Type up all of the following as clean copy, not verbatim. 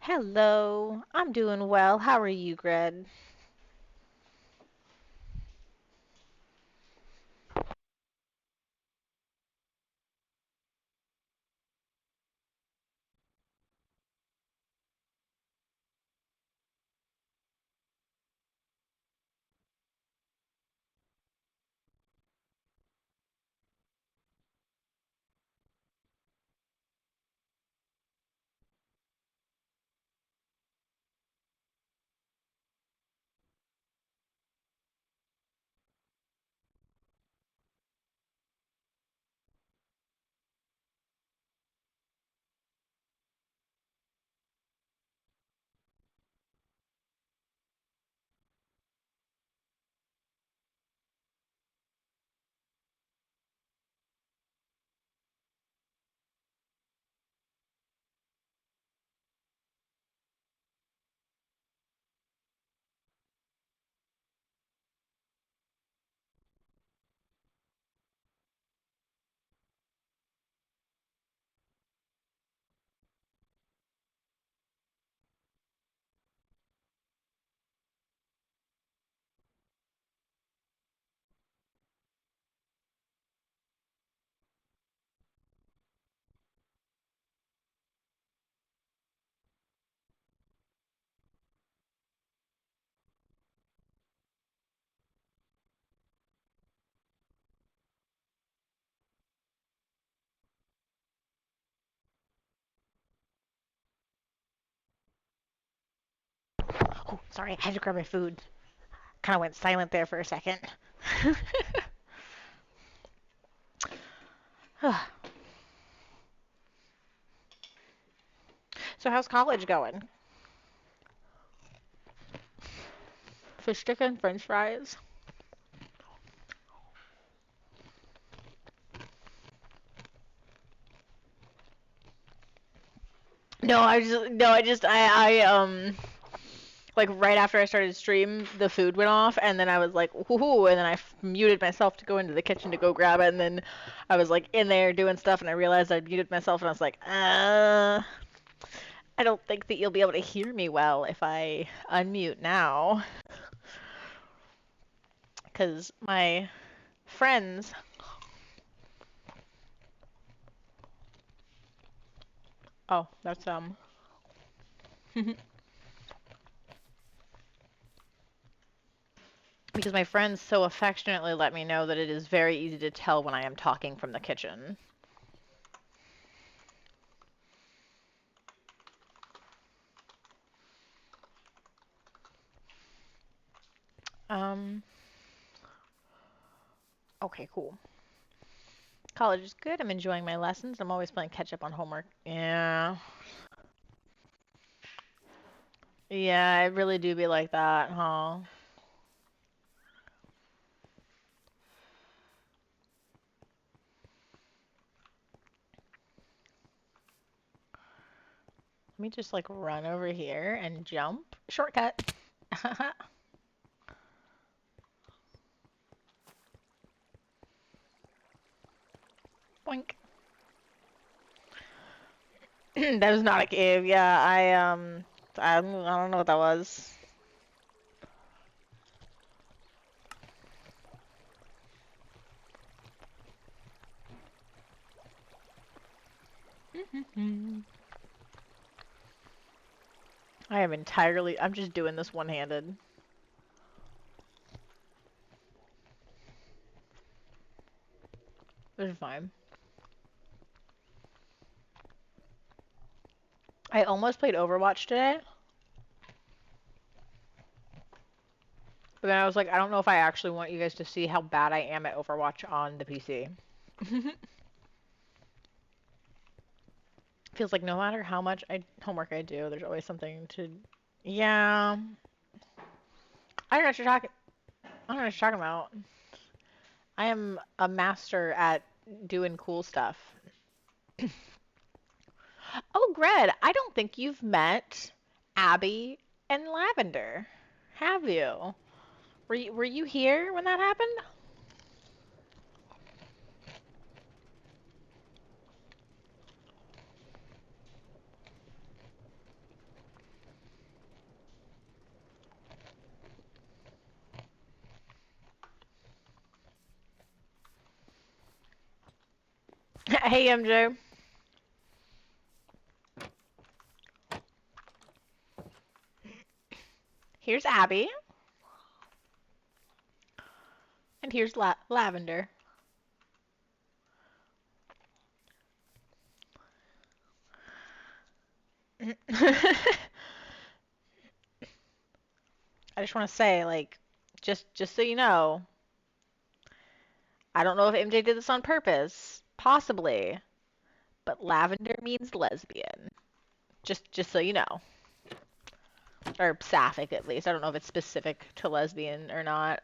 Hello, I'm doing well. How are you, Greg? Oh, sorry, I had to grab my food. Kind of went silent there for a second. So, how's college going? Fish stick and french fries? Like right after I started stream, the food went off, and then I was like, woohoo, and then muted myself to go into the kitchen to go grab it, and then I was like in there doing stuff, and I realized I muted myself, and I was like, I don't think that you'll be able to hear me well if I unmute now, because my friends. Oh, that's because my friends so affectionately let me know that it is very easy to tell when I am talking from the kitchen. Um, okay, cool. College is good. I'm enjoying my lessons. I'm always playing catch up on homework. Yeah. Yeah, it really do be like that, huh? Let me just like run over here and jump. Shortcut. Boink. That was not a cave. Yeah, I don't know what that was. I'm just doing this one-handed. This is fine. I almost played Overwatch today, but then I was like, I don't know if I actually want you guys to see how bad I am at Overwatch on the PC. Feels like no matter how much homework I do, there's always something to. Yeah, I don't know what you're talking. I don't know what you're talking about. I am a master at doing cool stuff. Oh, Gred, I don't think you've met Abby and Lavender, have you? Were you here when that happened? Hey, MJ. Here's Abby. And here's Lavender. I just want to say, like, just so you know, I don't know if MJ did this on purpose, possibly, but lavender means lesbian. Just so you know, or sapphic at least. I don't know if it's specific to lesbian or not.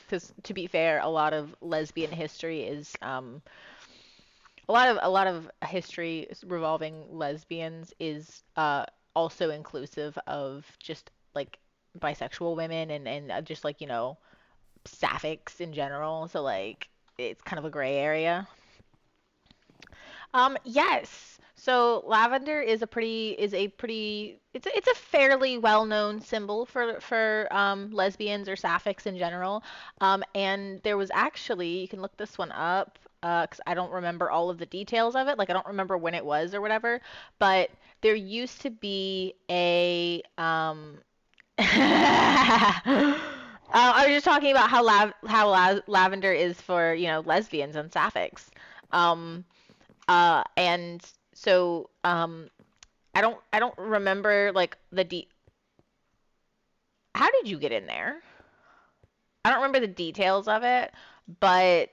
Because to be fair, a lot of lesbian history is a lot of history revolving lesbians is also inclusive of just like bisexual women and just like sapphics in general. So like it's kind of a gray area. Yes. So lavender is a pretty, it's a fairly well-known symbol for lesbians or sapphics in general. And there was actually, you can look this one up, 'cause I don't remember all of the details of it. Like I don't remember when it was or whatever, but there used to be a I was just talking about how lavender is for, lesbians and sapphics. Um, and so I don't remember like how did you get in there? I don't remember the details of it, but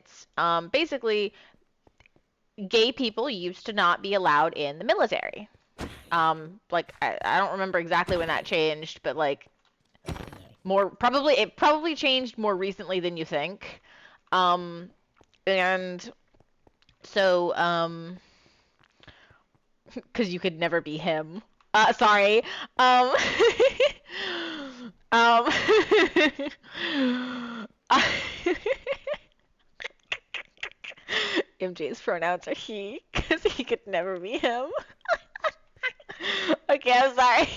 basically gay people used to not be allowed in the military. Like I don't remember exactly when that changed, but like it probably changed more recently than you think. Um and so because you could never be him. Sorry. Um, um, MJ's pronouns are he, because he could never be him. Okay, I'm sorry.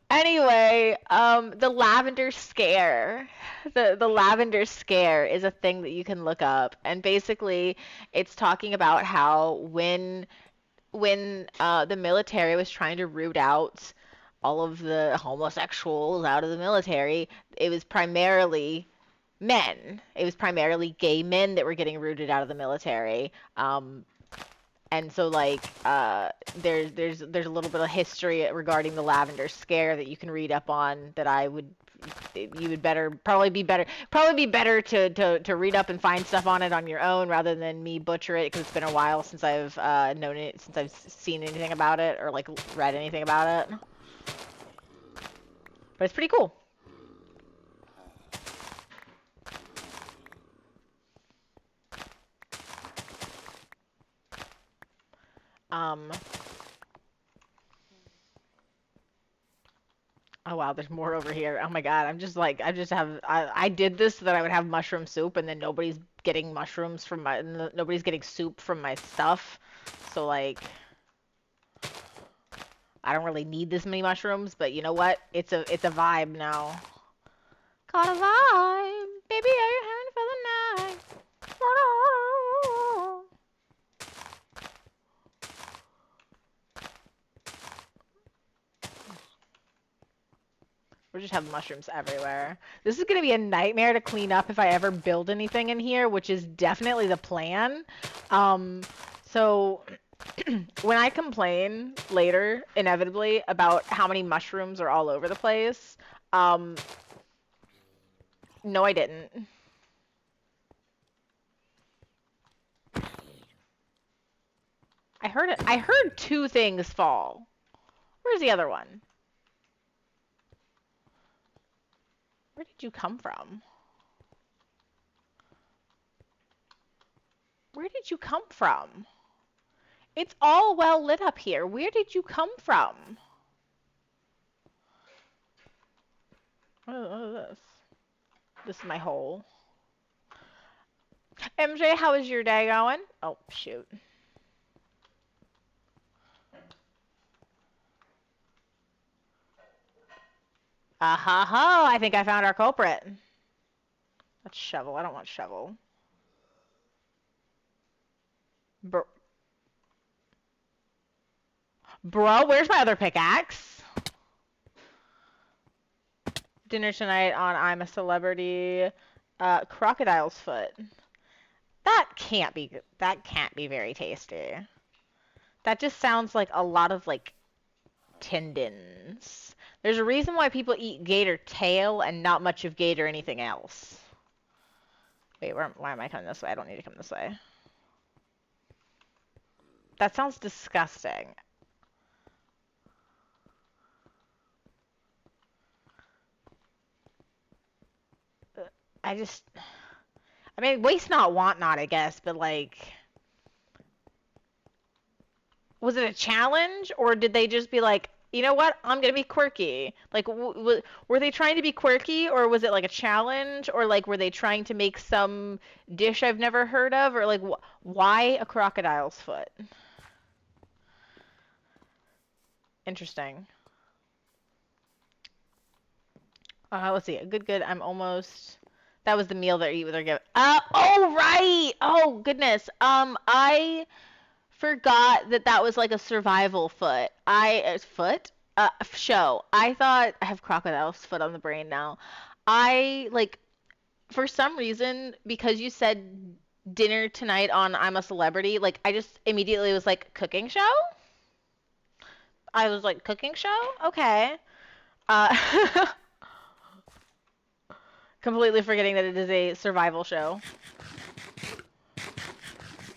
Anyway, the lavender scare. The lavender scare is a thing that you can look up, and basically it's talking about how when the military was trying to root out all of the homosexuals out of the military, it was primarily men. It was primarily gay men that were getting rooted out of the military. And so like there's a little bit of history regarding the lavender scare that you can read up on that you would better probably be better to read up and find stuff on it on your own rather than me butcher it because it's been a while since I've known it since I've seen anything about it or like read anything about it. But it's pretty cool. Um, Oh wow, there's more over here. Oh my god, I did this so that I would have mushroom soup, and then nobody's getting mushrooms from nobody's getting soup from my stuff. So like, I don't really need this many mushrooms, but you know what? It's a vibe now. Got a vibe, baby. Are you having for the night? We just have mushrooms everywhere. This is gonna be a nightmare to clean up if I ever build anything in here, which is definitely the plan. Um, so when I complain later, inevitably, about how many mushrooms are all over the place, um, no, I didn't. I heard it. I heard two things fall. Where's the other one? Where did you come from? Where did you come from? It's all well lit up here. Where did you come from? What is this? This is my hole. MJ, how is your day going? Oh, shoot. Ah ha ha, I think I found our culprit. That's shovel. I don't want shovel. Bro, where's my other pickaxe? Dinner tonight on I'm a Celebrity. Crocodile's foot. That can't be very tasty. That just sounds like a lot of like tendons. There's a reason why people eat gator tail and not much of gator anything else. Wait, why am I coming this way? I don't need to come this way. That sounds disgusting. I mean, waste not, want not, I guess, but like, was it a challenge or did they just be like, you know what, I'm gonna be quirky? Like, were they trying to be quirky or was it like a challenge or like were they trying to make some dish I've never heard of or like why a crocodile's foot? Interesting. Let's see. Good. I'm almost. That was the meal that you were given. Oh right. Oh goodness. I forgot that was like a survival foot. Foot. Show. I thought I have crocodile's foot on the brain now. I like for some reason because you said dinner tonight on I'm a Celebrity. Like I just immediately was like cooking show. I was like cooking show. Okay. Uh. Completely forgetting that it is a survival show.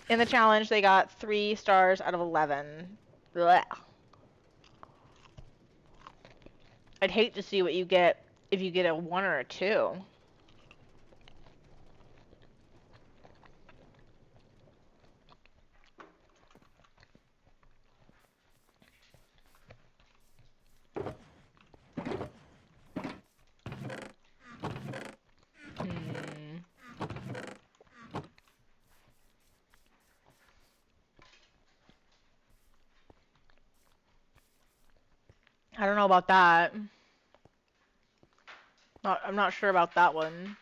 In the challenge, they got 3 stars out of 11. Blech. I'd hate to see what you get if you get a 1 or a 2. I don't know about that. I'm not sure about that one.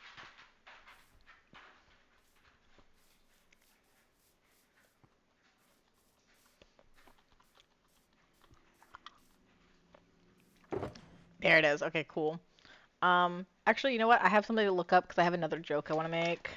There it is. Okay, cool. Actually, you know what? I have something to look up because I have another joke I want to make.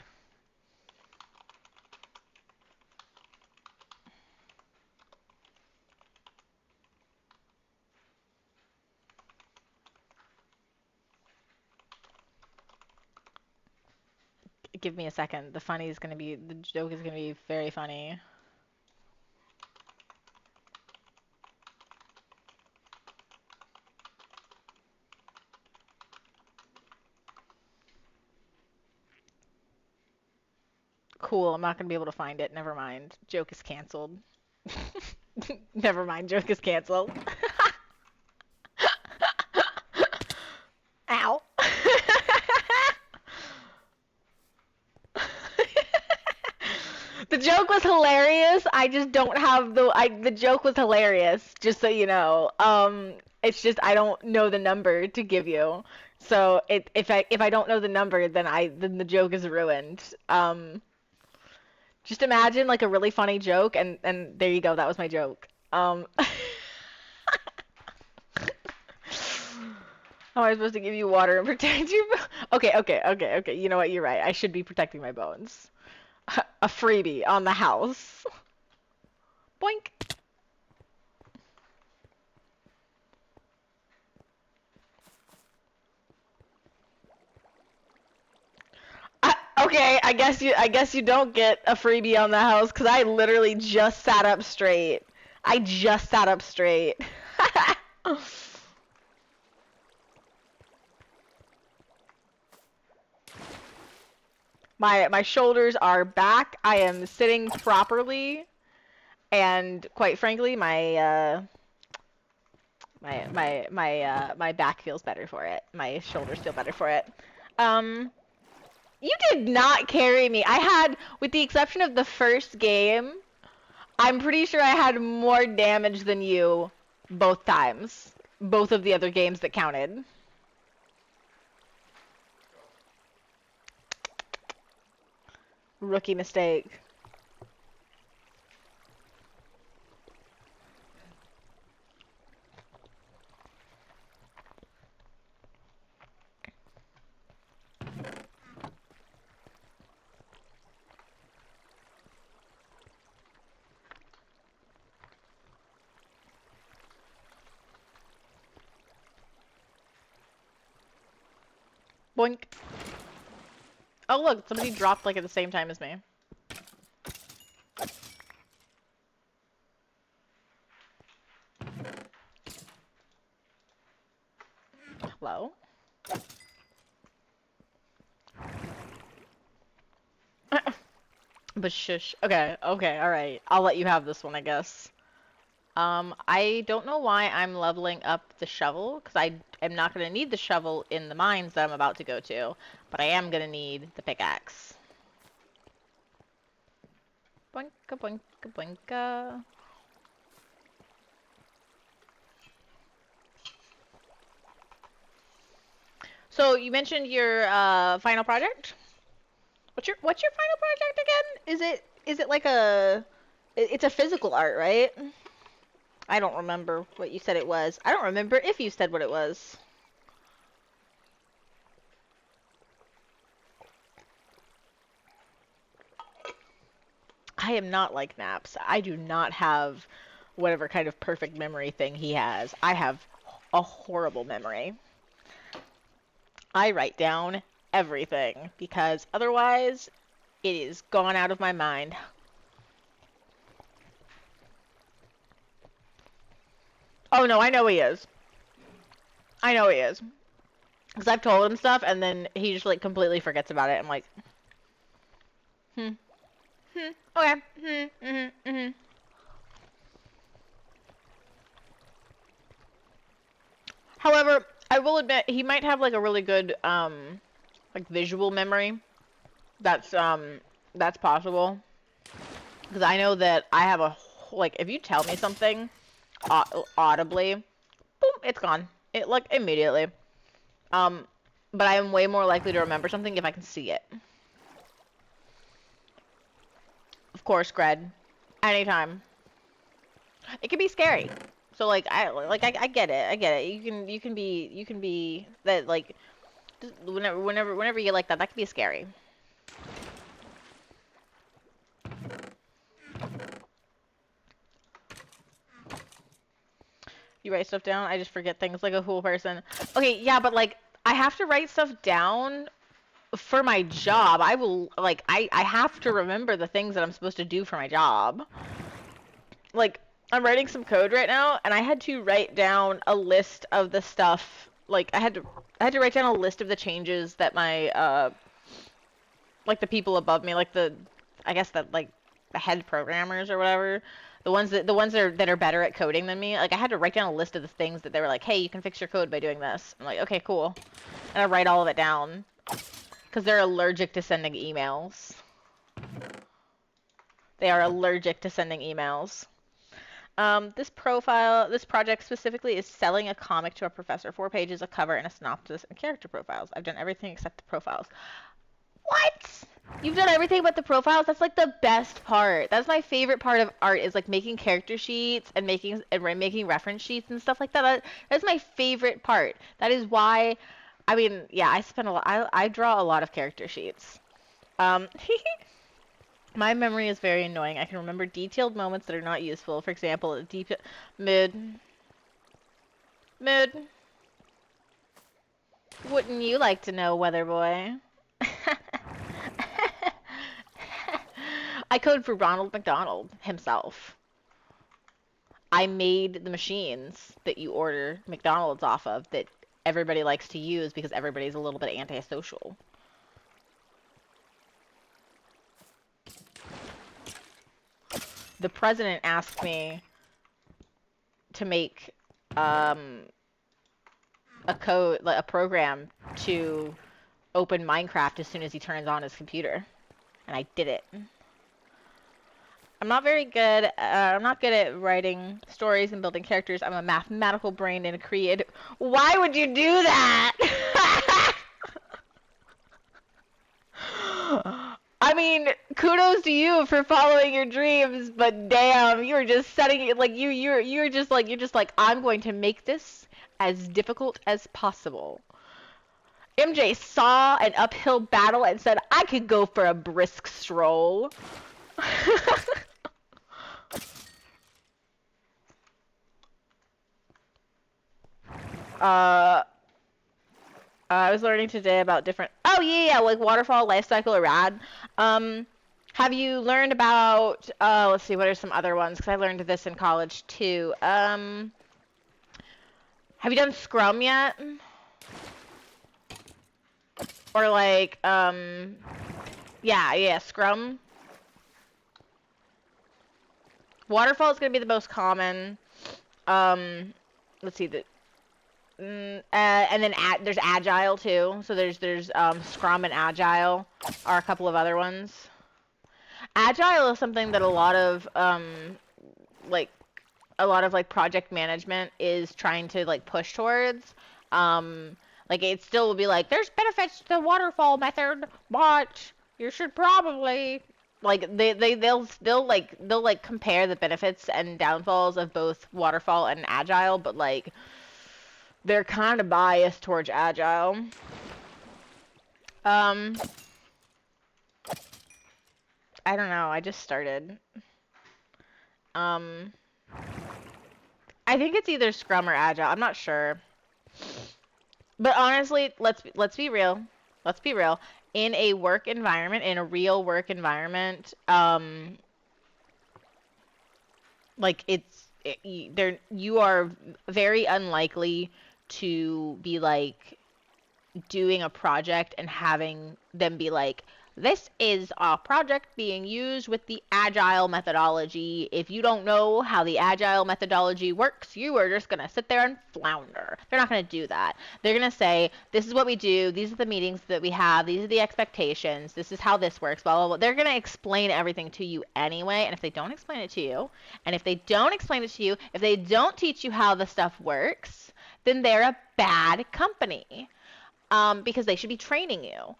Give me a second. The joke is gonna be very funny. Cool, I'm not gonna be able to find it. Never mind. Joke is canceled. Never mind, joke is canceled. Ow. The joke was hilarious. I just don't have the joke was hilarious, just so you know. It's just I don't know the number to give you. So if I don't know the number, then the joke is ruined. Just imagine like a really funny joke and there you go, that was my joke. How am I supposed to give you water and protect you? Okay. You know what? You're right. I should be protecting my bones. A freebie on the house. Boink. Okay, I guess you don't get a freebie on the house because I literally just sat up straight. I just sat up straight. My shoulders are back. I am sitting properly, and quite frankly, my back feels better for it. My shoulders feel better for it. You did not carry me. I had, with the exception of the first game, I'm pretty sure I had more damage than you both times. Both of the other games that counted. Rookie mistake. Boink. Oh look, somebody dropped like at the same time as me. Hello? But shush. Okay, okay, alright. I'll let you have this one, I guess. I don't know why I'm leveling up the shovel, because I am not going to need the shovel in the mines that I'm about to go to, but I am going to need the pickaxe. Boinka, boinka, boinka. So, you mentioned your, final project? What's your final project again? Is it like a... It's a physical art, right? I don't remember what you said it was. I don't remember if you said what it was. I am not like Naps. I do not have whatever kind of perfect memory thing he has. I have a horrible memory. I write down everything because otherwise it is gone out of my mind. Oh no, I know he is. I know he is. Because I've told him stuff and then he just like completely forgets about it. I'm like, hmm, okay, However, I will admit he might have like a really good like visual memory. That's possible. Because I know that I have a like if you tell me something audibly, boom, it's gone. It like immediately. Um, but I am way more likely to remember something if I can see it. Of course, Gred. Anytime. It can be scary. So like I get it. I get it. You can be that like whenever you like that can be scary. You write stuff down. I just forget things like a cool person. Okay, yeah, but like I have to write stuff down for my job. I will like I have to remember the things that I'm supposed to do for my job. Like I'm writing some code right now and I had to write down a list of the stuff. Like I had to write down a list of the changes that my like the people above me, like the I guess that like the head programmers or whatever, the ones that are better at coding than me. Like I had to write down a list of the things that they were like, hey, you can fix your code by doing this. I'm like, okay, cool, and I write all of it down because they're allergic to sending emails. They are allergic to sending emails. This project specifically is selling a comic to a professor. 4 pages, a cover, and a synopsis, and character profiles. I've done everything except the profiles. What? You've done everything but the profiles? That's like the best part. That's my favorite part of art is like making character sheets and making reference sheets and stuff like that. That's my favorite part. That is why, I mean, yeah, I spend a lot. I draw a lot of character sheets. My memory is very annoying. I can remember detailed moments that are not useful. For example, a deep mid. Wouldn't you like to know, Weather Boy? I code for Ronald McDonald himself. I made the machines that you order McDonald's off of that everybody likes to use because everybody's a little bit antisocial. The president asked me to make a program to open Minecraft as soon as he turns on his computer, and I did it. I'm not very good. I'm not good at writing stories and building characters. I'm a mathematical brain and a creative. Why would you do that? I mean, kudos to you for following your dreams, but damn, you were just setting it like you're just like I'm going to make this as difficult as possible. MJ saw an uphill battle and said, I could go for a brisk stroll. uh, I was learning today about different. Oh yeah, like waterfall, life cycle, or rad. Have you learned about? Let's see, what are some other ones? Because I learned this in college too. Have you done Scrum yet? Or like, yeah, Scrum. Waterfall is gonna be the most common. Let's see the. And then there's Agile too. So there's Scrum and Agile are a couple of other ones. Agile is something that like a lot of like project management is trying to like push towards. Like it still will be like there's benefits to the waterfall method, but you should probably like they'll like compare the benefits and downfalls of both waterfall and agile, but like they're kind of biased towards agile. I don't know. I just started. I think it's either Scrum or Agile. I'm not sure. But honestly, let's be real. Let's be real. In a work environment, in a real work environment, like you are very unlikely to be like doing a project and having them be like, this is a project being used with the agile methodology. If you don't know how the agile methodology works, you are just going to sit there and flounder. They're not going to do that. They're going to say, this is what we do. These are the meetings that we have. These are the expectations. This is how this works, blah, blah, blah. They're going to explain everything to you anyway. And if they don't explain it to you, and if they don't explain it to you, if they don't teach you how the stuff works, then they're a bad company. Because they should be training you.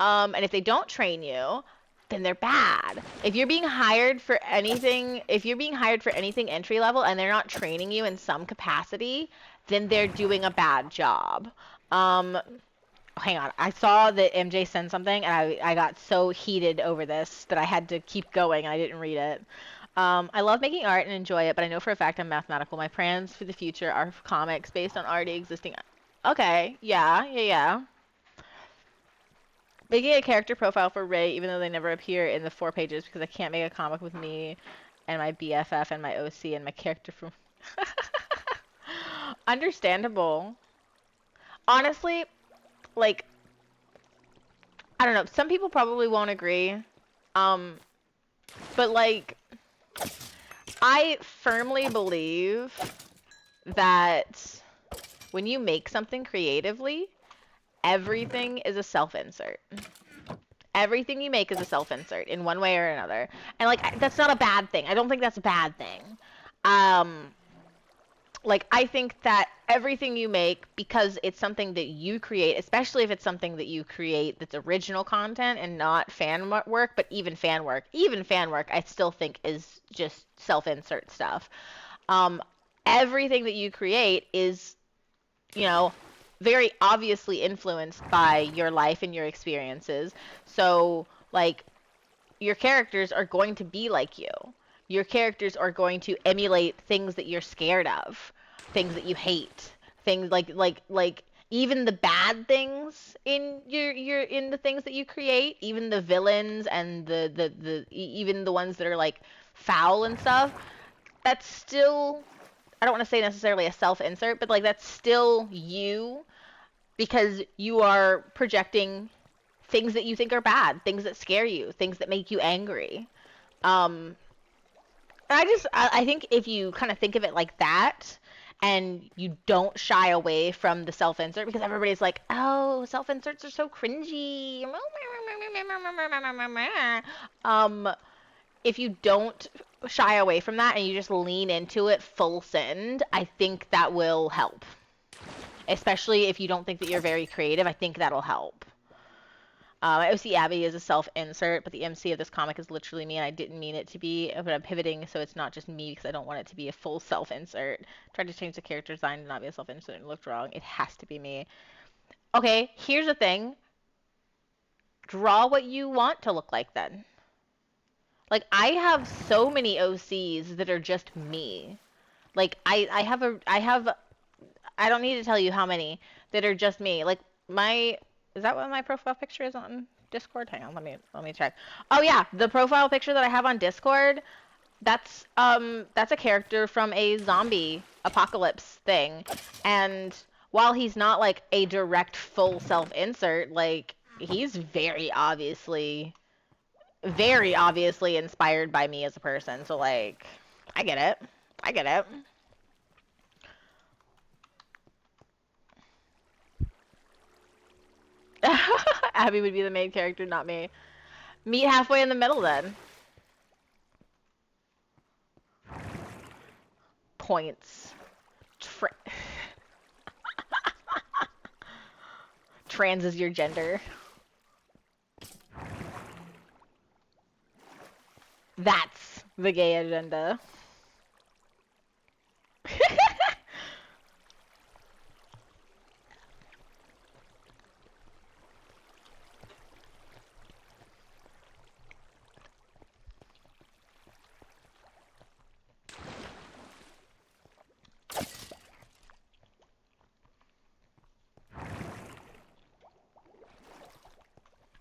And if they don't train you, then they're bad. If you're being hired for anything entry level and they're not training you in some capacity, then they're doing a bad job. Hang on. I saw that MJ sent something and I got so heated over this that I had to keep going and I didn't read it. I love making art and enjoy it, but I know for a fact I'm mathematical. My plans for the future are comics based on already existing. Okay, yeah. Making a character profile for Ray, even though they never appear in the 4 pages, because I can't make a comic with me and my BFF and my OC and my character from... Understandable. Honestly, like, I don't know. Some people probably won't agree. But, like, I firmly believe that when you make something creatively, everything is a self-insert. Everything you make is a self-insert in one way or another. And, like, that's not a bad thing. I don't think that's a bad thing. Like, I think that everything you make, because it's something that you create, especially if it's something that you create that's original content and not fan work, but even fan work, I still think is just self-insert stuff. Everything that you create is, you know, very obviously influenced by your life and your experiences. So, like, your characters are going to be like you. Your characters are going to emulate things that you're scared of, things that you hate, things like even the bad things in your in the things that you create, even the villains and the even the ones that are like foul and stuff. That's still, I don't want to say necessarily a self-insert, but like that's still you, because you are projecting things that you think are bad, things that scare you, things that make you angry. I think if you kind of think of it like that, and you don't shy away from the self-insert, because everybody's like, oh, self-inserts are so cringy. If you don't shy away from that and you just lean into it full send, I think that will help. Especially if you don't think that you're very creative, I think that'll help. OC Abby is a self-insert, but the MC of this comic is literally me, and I didn't mean it to be, but I'm pivoting so it's not just me because I don't want it to be a full self-insert. Tried to change the character design to not be a self-insert and it looked wrong. It has to be me. Okay, here's the thing. Draw what you want to look like then. Like, I have so many OCs that are just me. Like, I don't need to tell you how many that are just me. Like, is that what my profile picture is on Discord? Hang on, let me check. Oh yeah, the profile picture that I have on Discord, that's a character from a zombie apocalypse thing. And while he's not like a direct full self-insert, like he's very obviously inspired by me as a person. So like, I get it. I get it. Abby would be the main character, not me. Meet halfway in the middle then. Points. Trans is your gender. That's the gay agenda.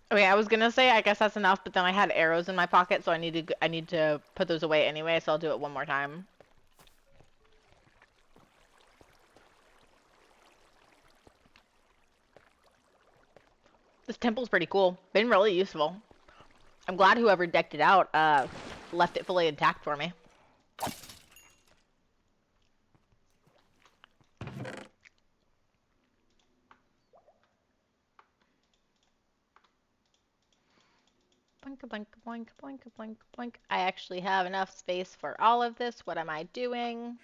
Okay, I was gonna say I guess that's enough, but then I had arrows in my pocket, so I need to put those away anyway, so I'll do it one more time. This temple's pretty cool. Been really useful. I'm glad whoever decked it out left it fully intact for me. Boink, boink, boink, boink, boink, boink. I actually have enough space for all of this. What am I doing?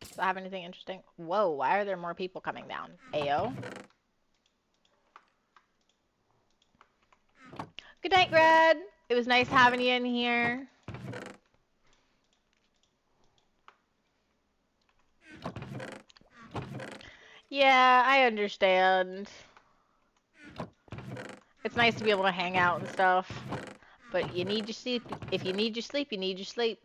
Do I have anything interesting? Whoa, why are there more people coming down? Ayo. Good night, Grad. It was nice having you in here. Yeah, I understand. It's nice to be able to hang out and stuff. But you need your sleep. If you need your sleep, you need your sleep.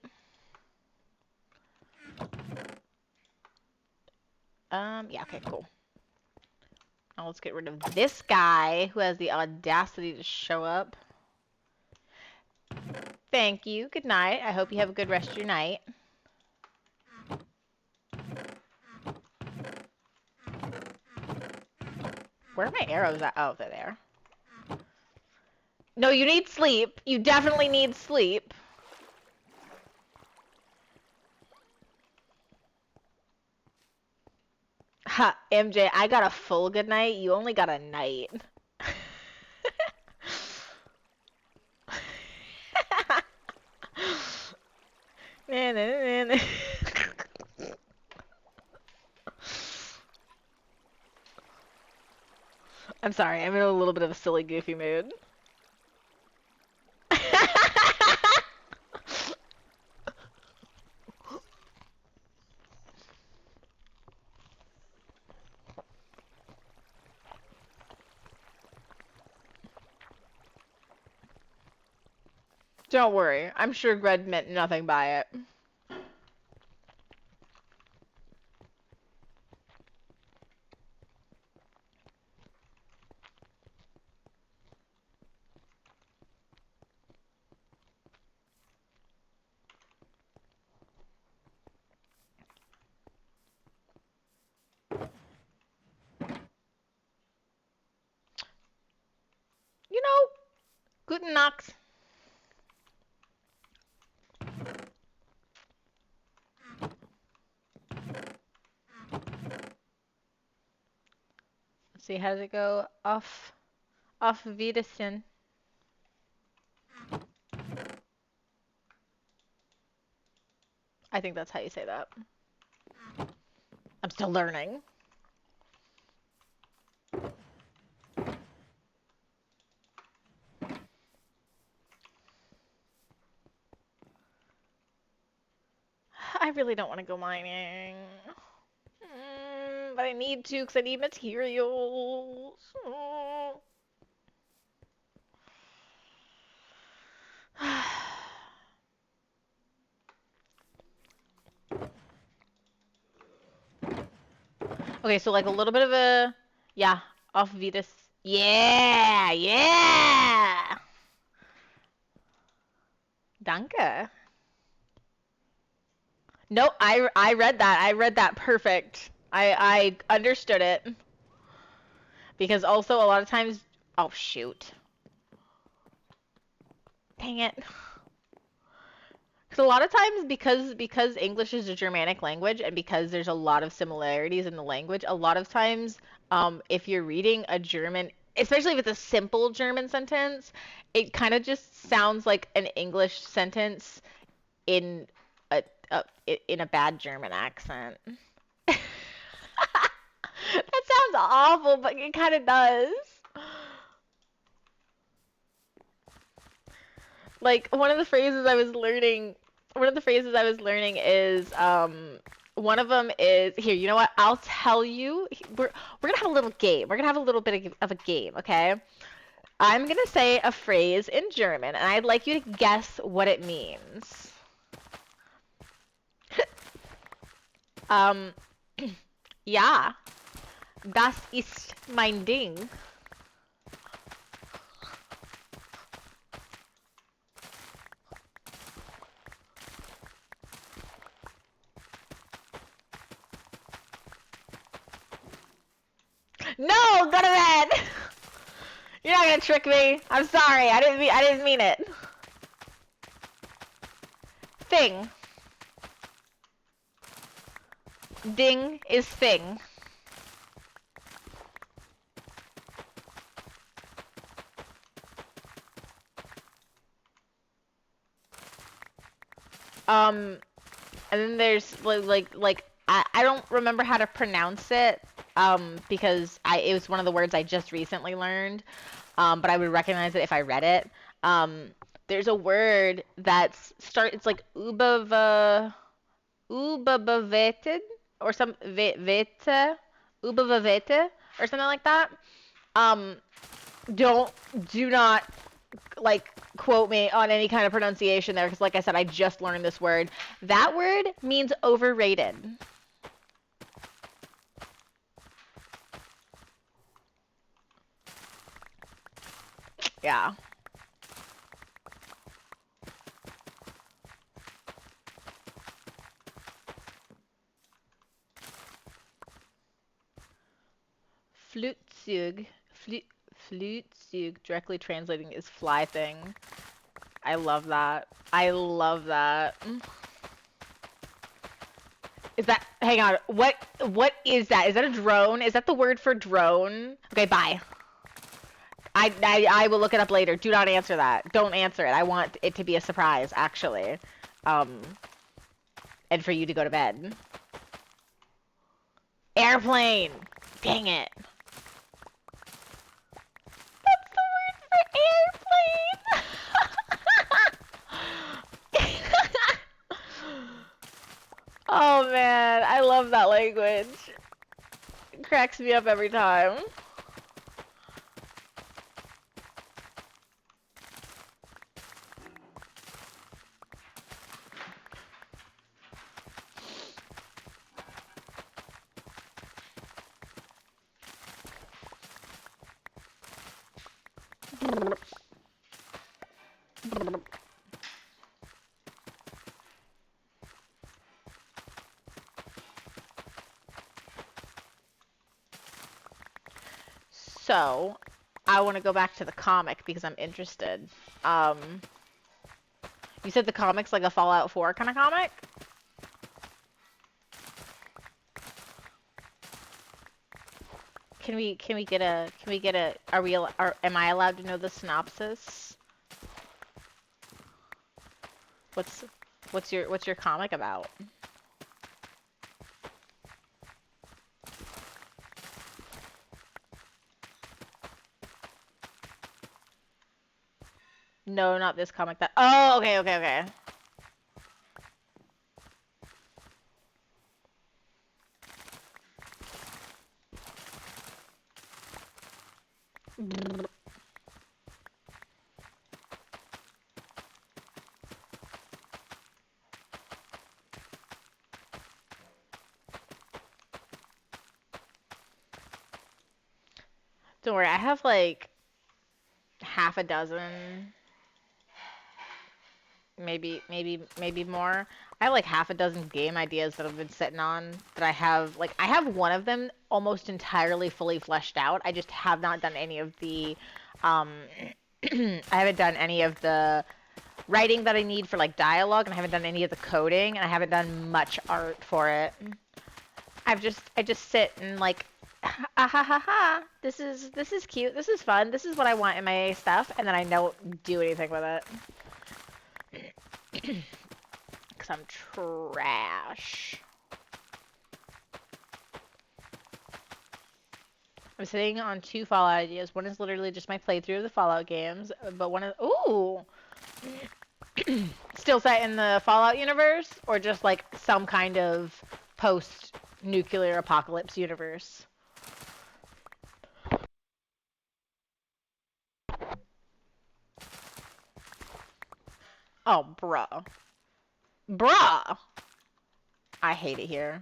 Yeah, okay, cool. Now let's get rid of this guy who has the audacity to show up. Thank you. Good night. I hope you have a good rest of your night. Where are my arrows at? Oh, they're there. No, you need sleep. You definitely need sleep. Ha, MJ, I got a full good night. You only got a night. I'm sorry, I'm in a little bit of a silly, goofy mood. Don't worry, I'm sure Greg meant nothing by it. You know, guten Nacht. Let's see, how does it go? Auf Wiedersehen. I think that's how you say that. I'm still learning. I really don't want to go mining. But I need to because I need materials. Okay, so like a little bit of a, yeah, off Vetus. Yeah, yeah. Danke. No, I read that. I read that perfect. I understood it because also a lot of times, oh shoot, dang it. Because a lot of times, because English is a Germanic language and because there's a lot of similarities in the language, a lot of times, if you're reading a German, especially if it's a simple German sentence, it kind of just sounds like an English sentence in a, a in a bad German accent. That sounds awful, but it kind of does. Like one of the phrases I was learning is one of them is here, you know what? I'll tell you. We're going to have a little game. We're going to have a little bit of a game, okay? I'm going to say a phrase in German and I'd like you to guess what it means. Um ja, das ist mein Ding. No, go to bed. You're not gonna trick me. I'm sorry. I didn't mean it. Thing. Ding is thing. And then there's I don't remember how to pronounce it because it was one of the words I just recently learned. But I would recognize it if I read it. There's a word it's like ubebevetted or some vete ubevete or something like that. Um, do not like quote me on any kind of pronunciation there because like I said, I just learned this word. That word means overrated. Yeah. Flutzug. Flutzug directly translating is fly thing. I love that. I love that. Is that, hang on, what is that? Is that a drone? Is that the word for drone? Okay, bye. I will look it up later. Do not answer that. Don't answer it. I want it to be a surprise, actually. And for you to go to bed. Airplane! Dang it. That's the word for airplane! Oh man, I love that language. It cracks me up every time. So, I want to go back to the comic because I'm interested. You said the comic's like a Fallout 4 kind of comic? Am I allowed to know the synopsis? What's your comic about? No, not this comic. That. Oh, okay, okay, okay. Don't worry, I have like half a dozen, maybe more. I have like half a dozen game ideas that I've been sitting on that I have one of them almost entirely fully fleshed out. I just have not done any of the um I haven't done any of the writing that I need for like dialogue, and I haven't done any of the coding, and I haven't done much art for it. I just sit and like ah ha ha ha. This is cute. This is fun. This is what I want in my stuff, and then I don't do anything with it. Cause I'm trash. I'm sitting on two Fallout ideas. One is literally just my playthrough of the Fallout games, but one is ooh, still set in the Fallout universe, or just like some kind of post-nuclear apocalypse universe. Oh, bruh, bruh, I hate it here.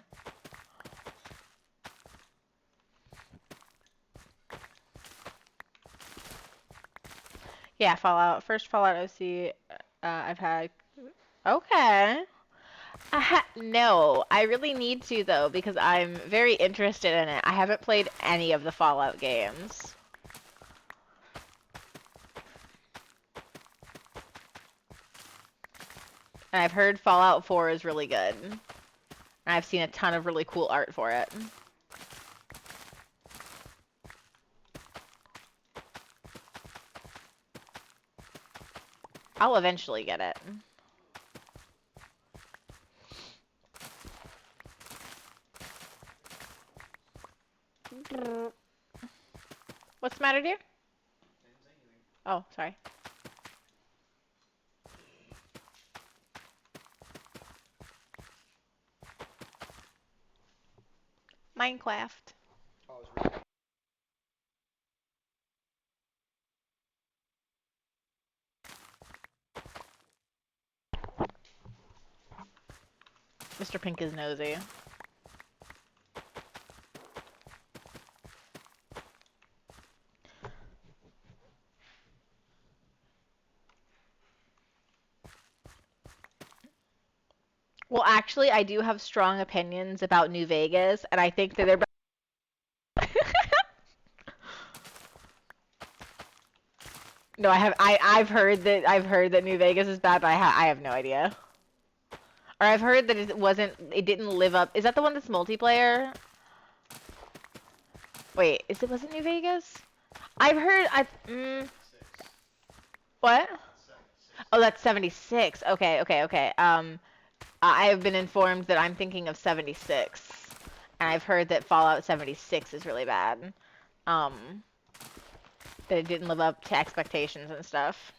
Yeah, Fallout. First Fallout OC I've had. Okay. No, I really need to though because I'm very interested in it. I haven't played any of the Fallout games. And I've heard Fallout 4 is really good. And I've seen a ton of really cool art for it. I'll eventually get it. What's the matter, dear? Oh, sorry. Minecraft. Mr. Pink is nosy. Well, actually, I do have strong opinions about New Vegas, and I think that they're. No, I've heard that New Vegas is bad, but I have no idea. Or I've heard that it didn't live up. Is that the one that's multiplayer? Wait, was it New Vegas? I've heard what? Oh, that's 76. Okay, okay, okay. I have been informed that I'm thinking of 76. And I've heard that Fallout 76 is really bad. That it didn't live up to expectations and stuff.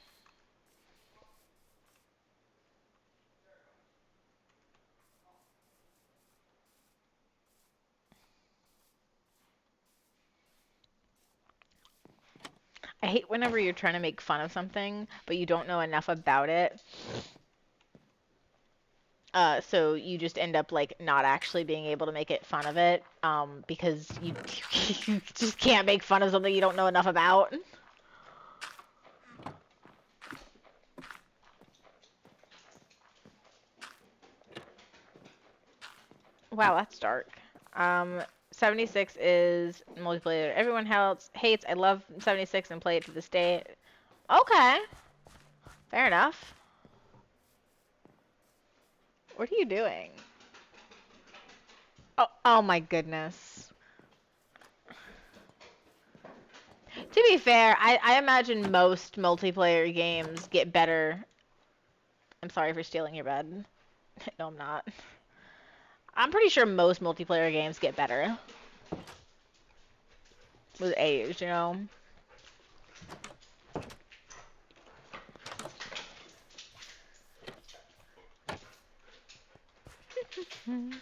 I hate whenever you're trying to make fun of something, but you don't know enough about it. So you just end up like not actually being able to make it fun of it, because you, you just can't make fun of something you don't know enough about. Wow, that's dark. 76 is multiplayer. Everyone else hates. I love 76 and play it to this day. Okay, fair enough. What are you doing? Oh, oh my goodness. To be fair, I imagine most multiplayer games get better. I'm sorry for stealing your bed. No, I'm not. I'm pretty sure most multiplayer games get better with age, you know? I'm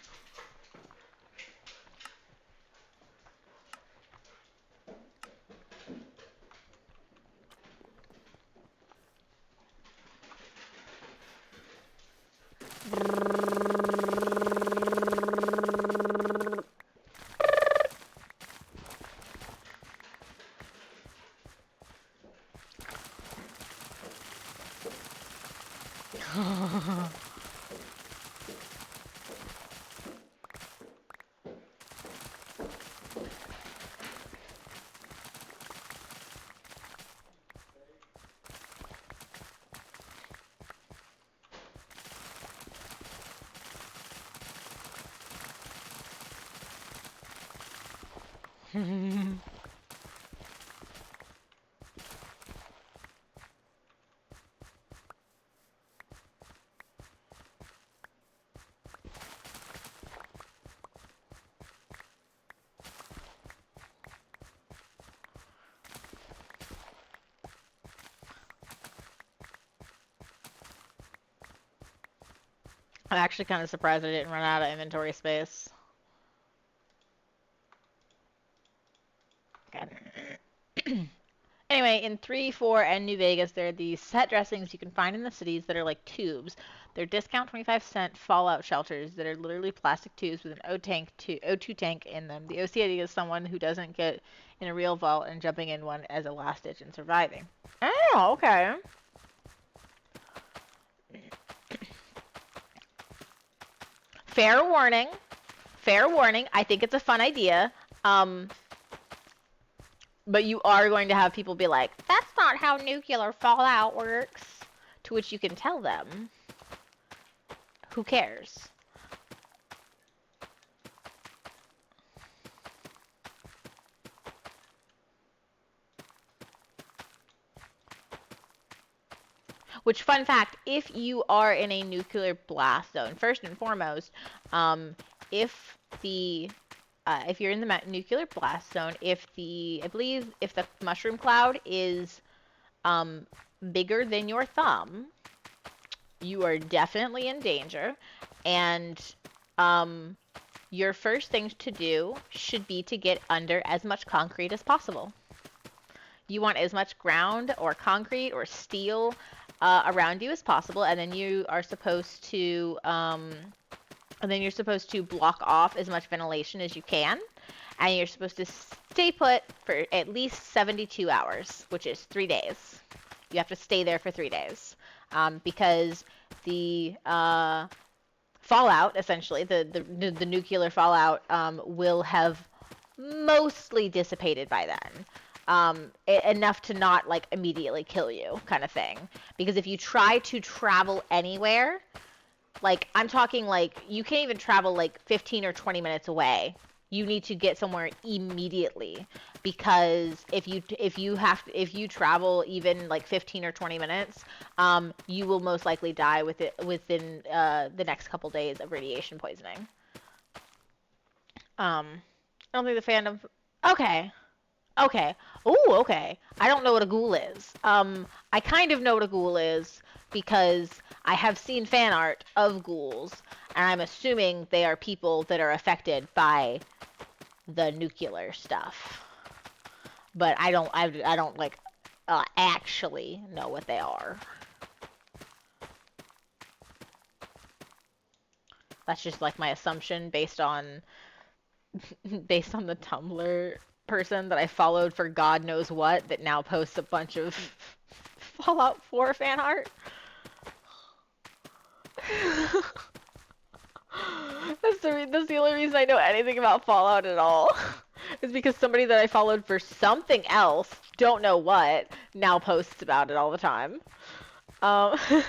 actually kind of surprised I didn't run out of inventory space. Okay. Anyway, in 3, 4, and New Vegas, there are these set dressings you can find in the cities that are like tubes. They're discount 25-cent fallout shelters that are literally plastic tubes with an O2 tank in them. The OCD is someone who doesn't get in a real vault and jumping in one as a last ditch and surviving. Oh, okay. Fair warning. Fair warning. I think it's a fun idea. But you are going to have people be like, that's not how nuclear fallout works. To which you can tell them, who cares? Which, fun fact, if you are in a nuclear blast zone, first and foremost, if you're in the nuclear blast zone, I believe if the mushroom cloud is bigger than your thumb, you are definitely in danger. And your first thing to do should be to get under as much concrete as possible. You want as much ground or concrete or steel around you as possible, and then you are supposed to block off as much ventilation as you can, and you're supposed to stay put for at least 72 hours, which is 3 days. You have to stay there for 3 days, because the fallout, essentially, the nuclear fallout, will have mostly dissipated by then. Enough to not, like, immediately kill you, kind of thing. Because if you try to travel anywhere, like, I'm talking, like, you can't even travel, like, 15 or 20 minutes away. You need to get somewhere immediately, because if you travel even like 15 or 20 minutes, you will most likely die within the next couple days of radiation poisoning. I don't think the fandom. Okay. Okay. Ooh, okay. I don't know what a ghoul is. I kind of know what a ghoul is because I have seen fan art of ghouls, and I'm assuming they are people that are affected by the nuclear stuff. But I don't like actually know what they are. That's just like my assumption based on the Tumblr person that I followed for God knows what that now posts a bunch of Fallout 4 fan art. That's the only reason I know anything about Fallout at all. Is because somebody that I followed for something else, don't know what, now posts about it all the time. I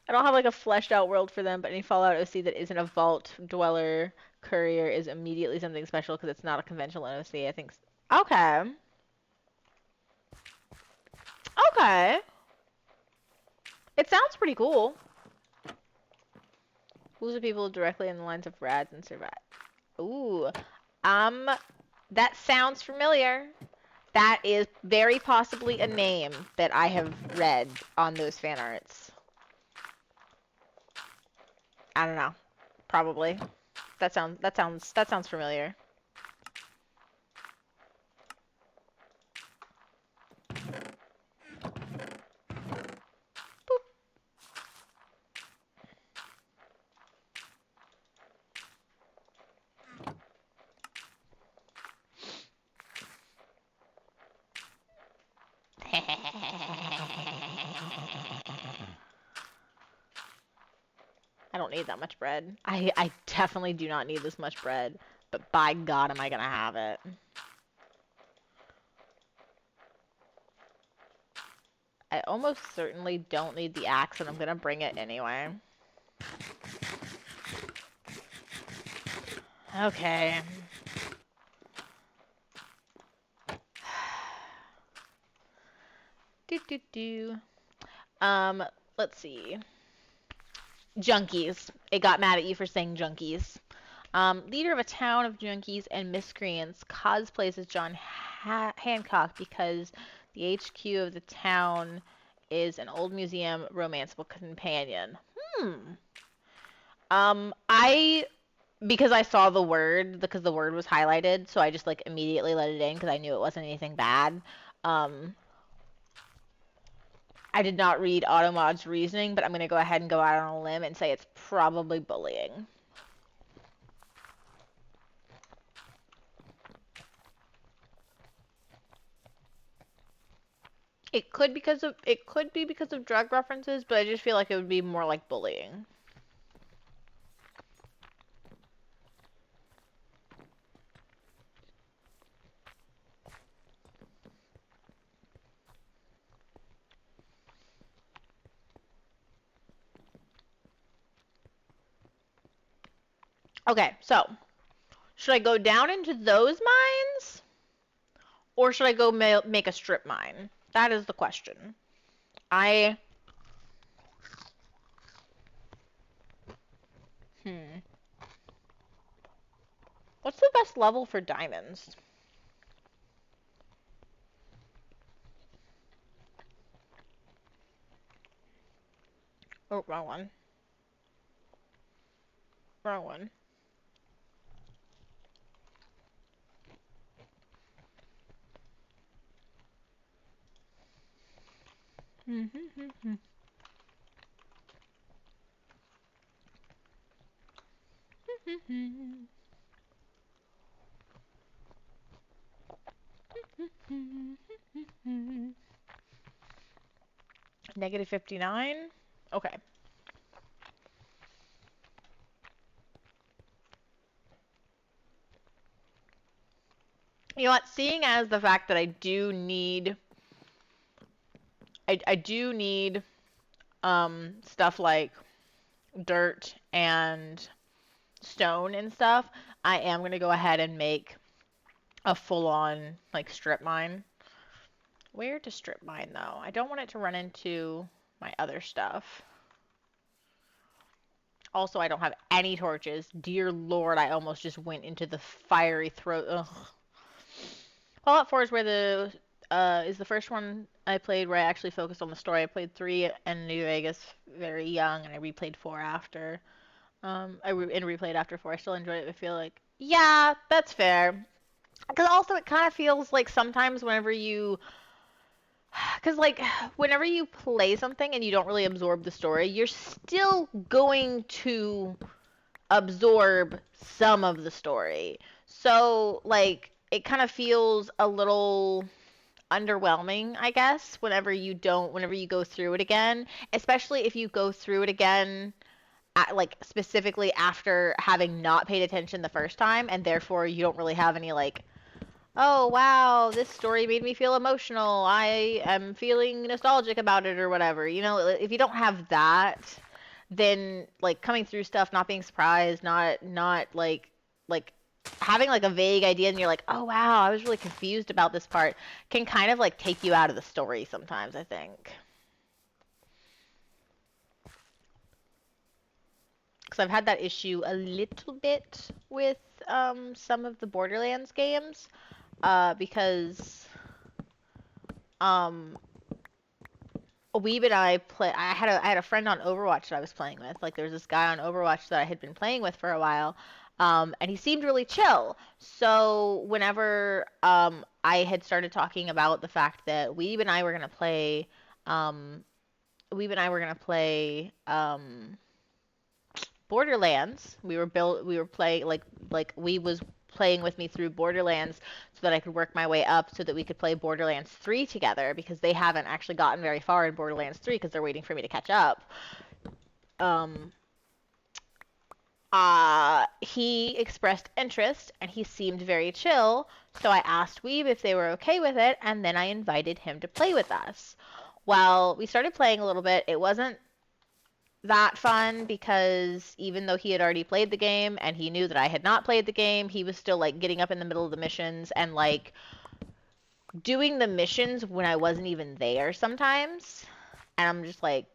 don't have like a fleshed out world for them, but any Fallout OC that isn't a vault dweller courier is immediately something special because it's not a conventional OC, I think. Okay. Okay. It sounds pretty cool. Who's the people directly in the lines of rads and survive? Ooh. That sounds familiar. That is very possibly a name that I have read on those fan arts. I don't know. Probably. That sounds familiar. I don't need that much bread. I definitely do not need this much bread, but by God, am I gonna have it. I almost certainly don't need the axe, and I'm gonna bring it anyway. Okay. Do do do. Um, let's see. Junkies. It got mad at you for saying junkies. Leader of a town of junkies and miscreants cosplays as John Hancock because the HQ of the town is an old museum romanceable companion. Hmm. I because I saw the word because the word was highlighted, so I just like immediately let it in because I knew it wasn't anything bad. Um, I did not read Automod's reasoning, but I'm gonna go ahead and go out on a limb and say it's probably bullying. It could be because of drug references, but I just feel like it would be more like bullying. Okay, so should I go down into those mines or should I go make a strip mine? That is the question. I hmm. What's the best level for diamonds? Oh, wrong one. Wrong one. Negative 59? Okay. You know what? Seeing as the fact that I do need stuff like dirt and stone and stuff, I am gonna go ahead and make a full-on like strip mine. Where to strip mine though? I don't want it to run into my other stuff. Also, I don't have any torches. Dear Lord, I almost just went into the fiery throat. Ugh. Fallout 4 is where the first one I played where I actually focused on the story. I played 3 in New Vegas very young, and I replayed 4 after. And replayed after 4. I still enjoy it. I feel like, yeah, that's fair. Because also it kind of feels like sometimes because like whenever you play something and you don't really absorb the story, you're still going to absorb some of the story. So like it kind of feels a little underwhelming, I guess, whenever you go through it again, especially if you go through it again like specifically after having not paid attention the first time and therefore you don't really have any like, oh wow, this story made me feel emotional. I am feeling nostalgic about it or whatever. You know, if you don't have that, then like coming through stuff, not being surprised, not like having like a vague idea and you're like, "Oh wow, I was really confused about this part," can kind of like take you out of the story sometimes, I think. Because I've had that issue a little bit with some of the Borderlands games, because um Weeb and I play. I had a friend on Overwatch that I was playing with. Like there was this guy on Overwatch that I had been playing with for a while, and he seemed really chill. So whenever I had started talking about the fact that Weeb and I were gonna play, um, Weeb and I were gonna play Borderlands. We were playing like we was playing with me through Borderlands so that I could work my way up so that we could play Borderlands 3 together because they haven't actually gotten very far in Borderlands 3 because they're waiting for me to catch up. Um he expressed interest and he seemed very chill, so I asked Weeb if they were okay with it and then I invited him to play with us. Well, we started playing a little bit. It wasn't that fun because even though he had already played the game and he knew that I had not played the game, he was still like getting up in the middle of the missions and like doing the missions when I wasn't even there sometimes. And I'm just like,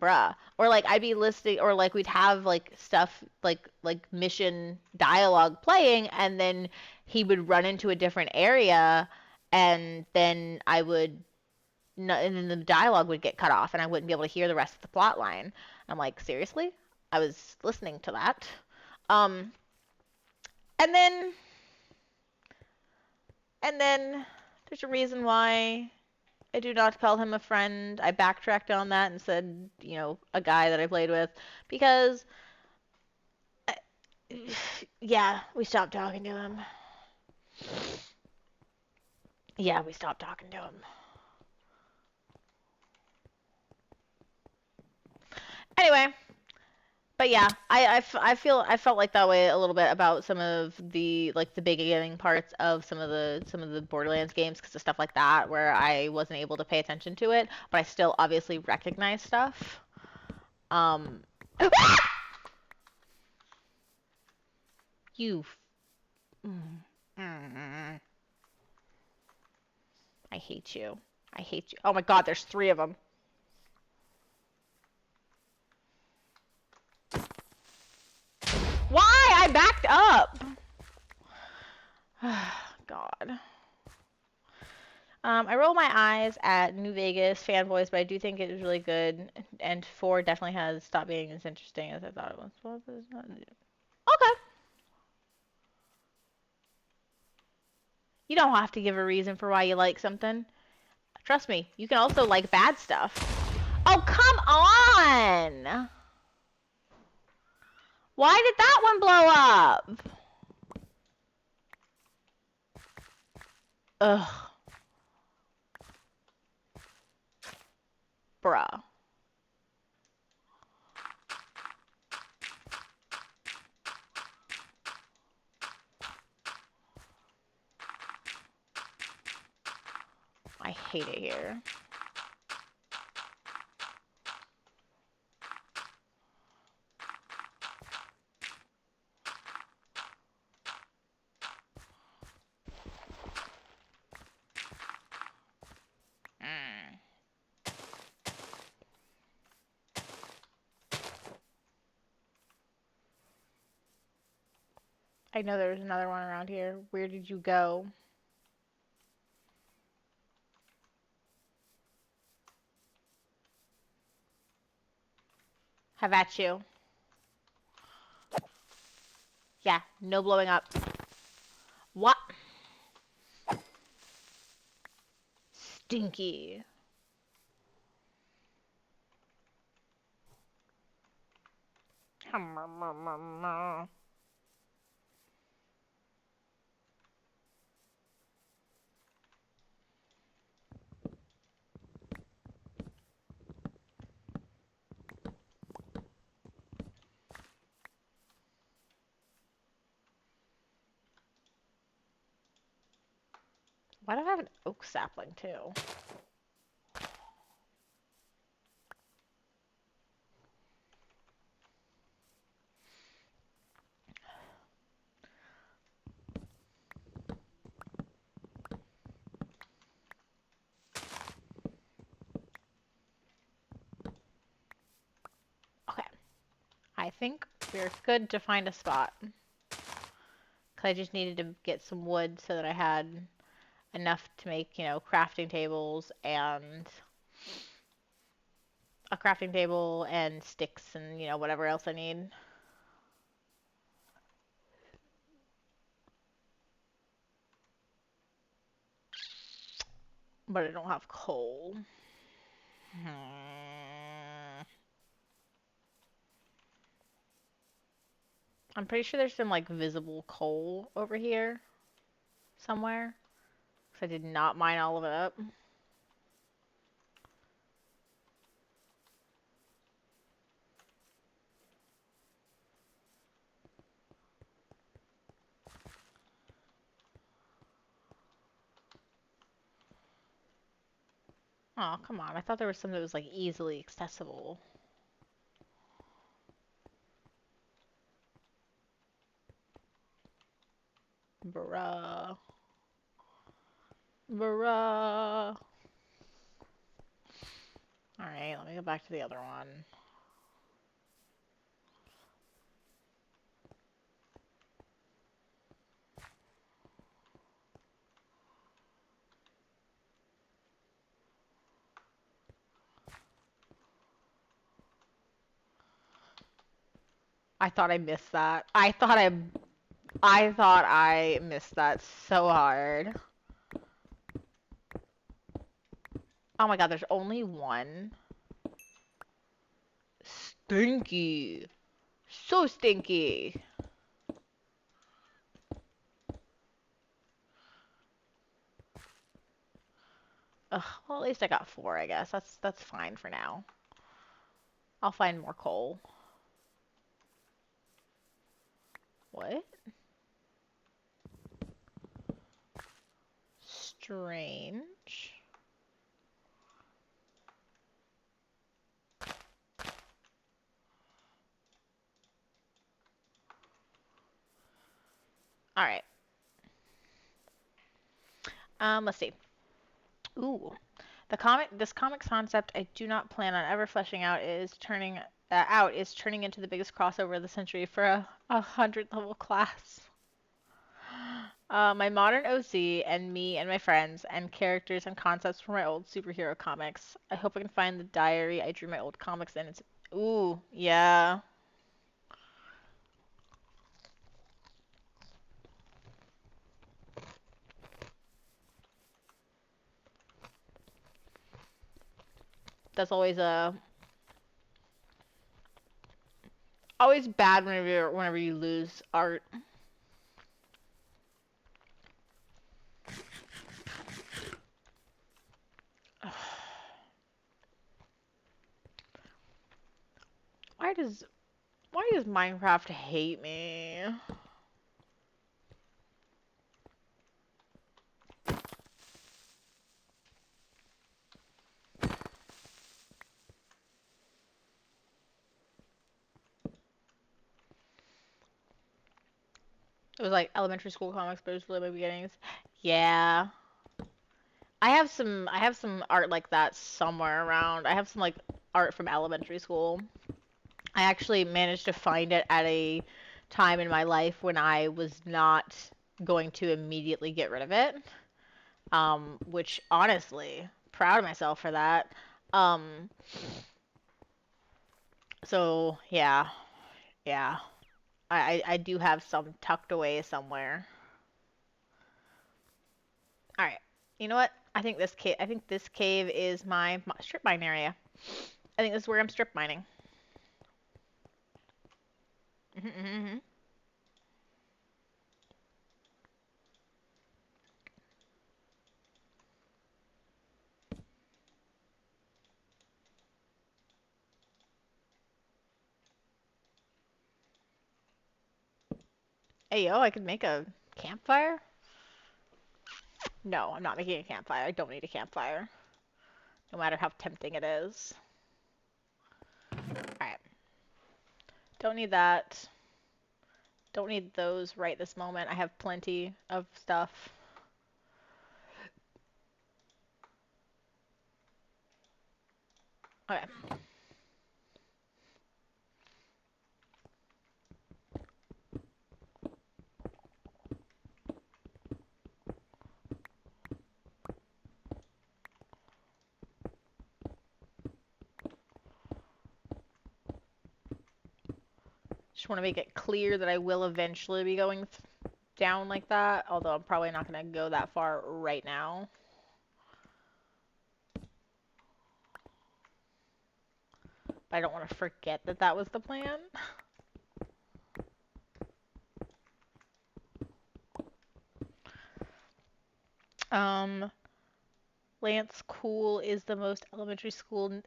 bruh. Or like I'd be listening or like we'd have like stuff like mission dialogue playing and then he would run into a different area and then I would no, and then the dialogue would get cut off and I wouldn't be able to hear the rest of the plot line. I'm like, seriously? I was listening to that. Um, and then, and then there's a reason why I do not call him a friend. I backtracked on that and said, a guy that I played with because, I, yeah, we stopped talking to him. Yeah, we stopped talking to him. Anyway, but yeah, I felt like that way a little bit about some of the like the beginning parts of some of the Borderlands games because of stuff like that where I wasn't able to pay attention to it, but I still obviously recognize stuff. Um, you, mm, mm, I hate you. I hate you. Oh my God, there's three of them. Why? I backed up. God. I roll my eyes at New Vegas fanboys, but I do think it is really good. And four definitely has stopped being as interesting as I thought it was. Well, it's not- Okay. You don't have to give a reason for why you like something. Trust me, you can also like bad stuff. Oh, come on! Why did that one blow up? Ugh, bruh. I hate it here. Mm. I know there's another one around here. Where did you go? Have at you. Yeah, no blowing up. What? Stinky. Why do I have an oak sapling too? Okay, I think we're good to find a spot. Cause I just needed to get some wood so that I had enough to make, crafting tables and a crafting table and sticks and, you know, whatever else I need. But I don't have coal. I'm pretty sure there's some, like, visible coal over here somewhere. Because I did not mine all of it up. Oh, come on. I thought there was some that was, like, easily accessible. Bruh. Bruh. Alright, let me go back to the other one. I thought I missed that. I thought I missed that so hard. Oh my god, there's only one. Stinky. So stinky. Ugh, well, at least I got 4, I guess. That's fine for now. I'll find more coal. What? Strange. Alright. Let's see. Ooh. This comic concept I do not plan on ever fleshing out is turning into the biggest crossover of the century for a 100 level class. My modern OC and me and my friends and characters and concepts from my old superhero comics. I hope I can find the diary I drew my old comics in. It's ooh, yeah. That's always bad whenever you lose art. Why does Minecraft hate me? It was like elementary school comics, but it was really my beginnings. Yeah. I have some art like that somewhere around. I have some like art from elementary school. I actually managed to find it at a time in my life when I was not going to immediately get rid of it. Which honestly, proud of myself for that. Um, so yeah, yeah. I do have some tucked away somewhere. All right. You know what? I think this cave is my strip mine area. I think this is where I'm strip mining. Mm-hmm. Hey yo, I could make a campfire. No, I'm not making a campfire. I don't need a campfire, no matter how tempting it is. All right. Don't need that. Don't need those right this moment. I have plenty of stuff. Okay. Just want to make it clear that I will eventually be going down like that, although I'm probably not going to go that far right now. But I don't want to forget that that was the plan. Lance Cool is the most elementary school.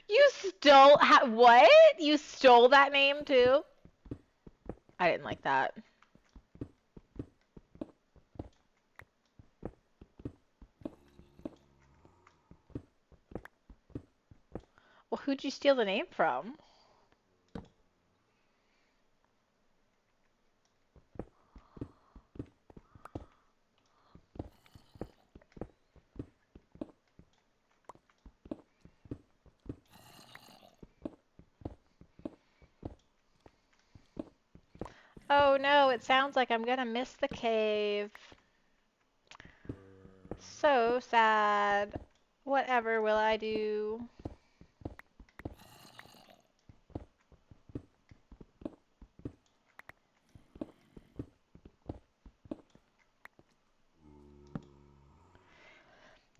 You stole what? You stole that name too? I didn't like that. Well, who'd you steal the name from? Oh no, it sounds like I'm gonna miss the cave. So sad. Whatever will I do?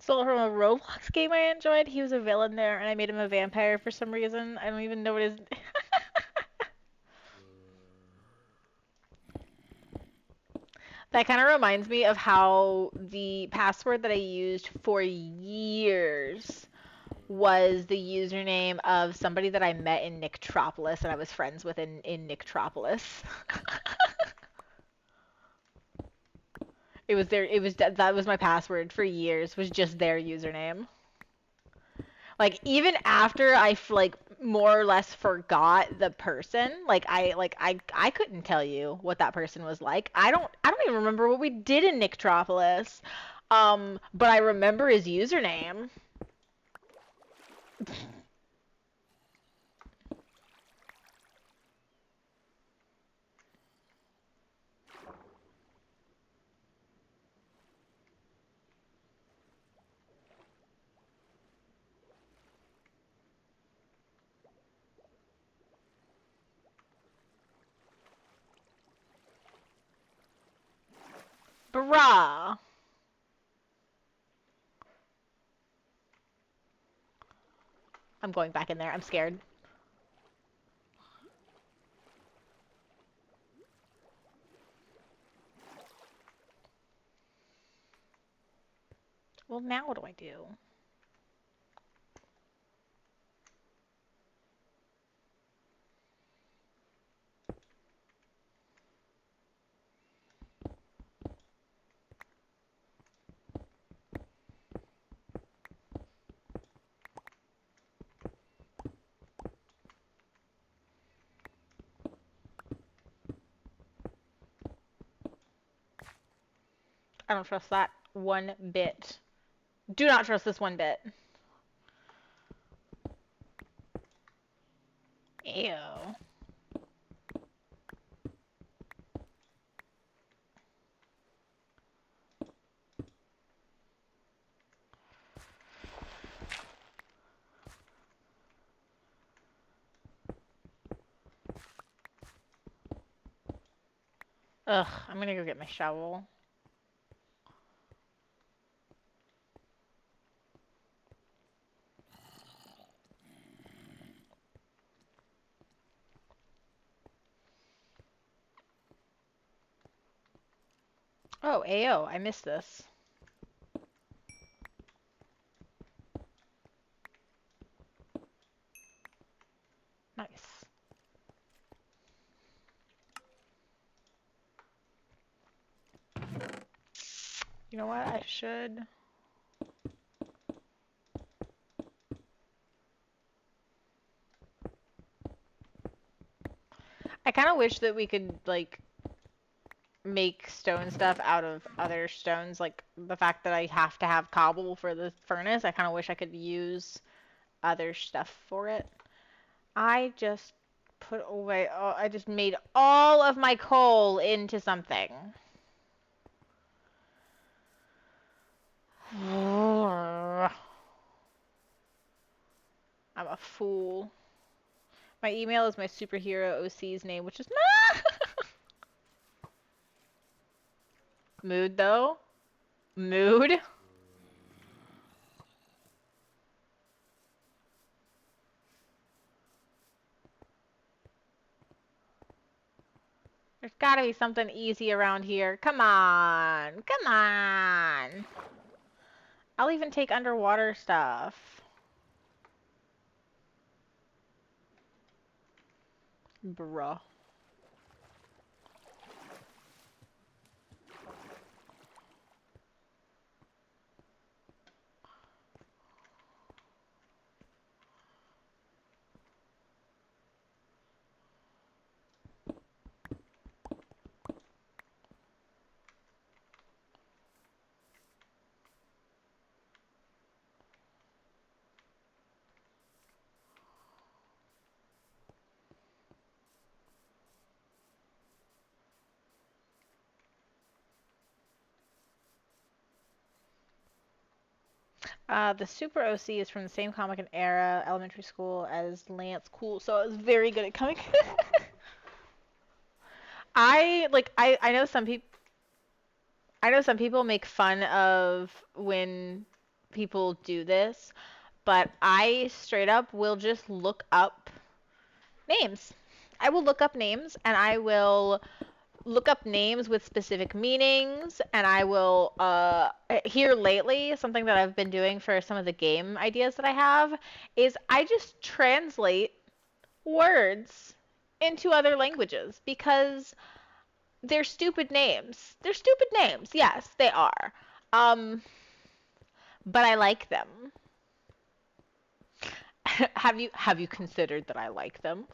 Stole from a Roblox game I enjoyed. He was a villain there, and I made him a vampire for some reason. I don't even know what his. That kind of reminds me of how the password that I used for years was the username of somebody that I met in Nicktropolis and I was friends with in Nicktropolis. That was my password for years, was just their username. Like even after I like more or less forgot the person, I couldn't tell you what that person was like. I don't even remember what we did in Nicktropolis. But I remember his username. Bruh. I'm going back in there. I'm scared. Well, now what do I do? I don't trust that one bit. Do not trust this one bit. Ew. Ugh, I'm gonna go get my shovel. Oh, AO, I missed this. Nice. You know what? I should. I kind of wish that we could, like, make stone stuff out of other stones. Like, the fact that I have to have cobble for the furnace, I kind of wish I could use other stuff for it. I just put away, oh, I just made all of my coal into something. I'm a fool. My email is my superhero OC's name, which is Mood though. Mood. There's gotta be something easy around here. Come on. Come on. I'll even take underwater stuff. Bruh. The Super OC is from the same comic and era, elementary school, as Lance. Cool. So I was very good at comic. I know some people. I know some people make fun of when people do this, but I straight up will just look up names. I will look up names and I will look up names with specific meanings, and I will here lately something that I've been doing for some of the game ideas that I have is I just translate words into other languages because they're stupid names. They're stupid names. Yes, they are. Um, but I like them. Have you considered that I like them?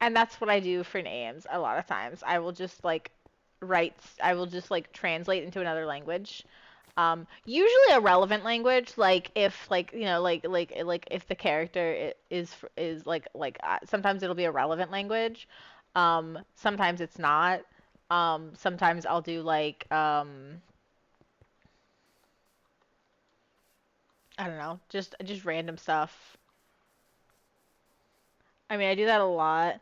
And that's what I do for names a lot of times. I will just like I will just like translate into another language. Usually a relevant language, like if like you know like if the character is sometimes it'll be a relevant language. Sometimes it's not. Sometimes I'll do like I don't know, just random stuff. I mean, I do that a lot,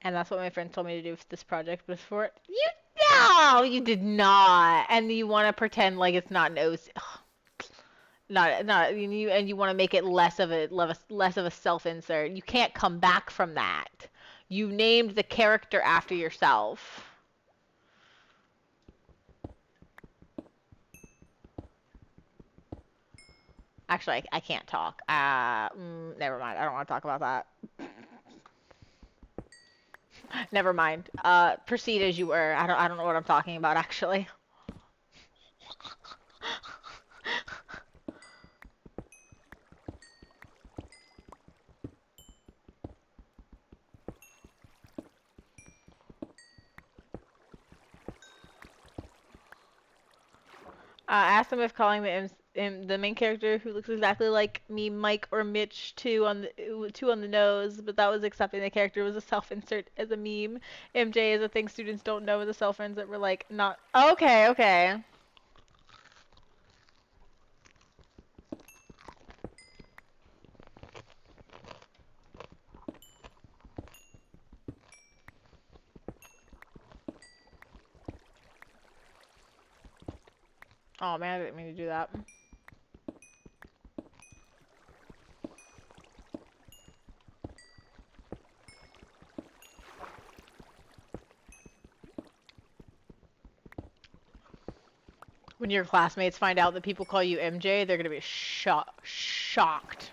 and that's what my friends told me to do for this project. But for you, no, you did not, and you want to pretend like it's not an OC, not you, and you want to make it less of a self-insert. You can't come back from that. You named the character after yourself. Actually, I can't talk. Never mind. I don't want to talk about that. Never mind. Proceed as you were. I don't know what I'm talking about actually. Ask them if calling the main character who looks exactly like me, Mike or Mitch, two on the nose, but that was accepting the character was a self-insert as a meme. MJ is a thing students don't know is a self-insert. We're like not okay, okay. Oh man, I didn't mean to do that. When your classmates find out that people call you MJ, they're gonna be shocked.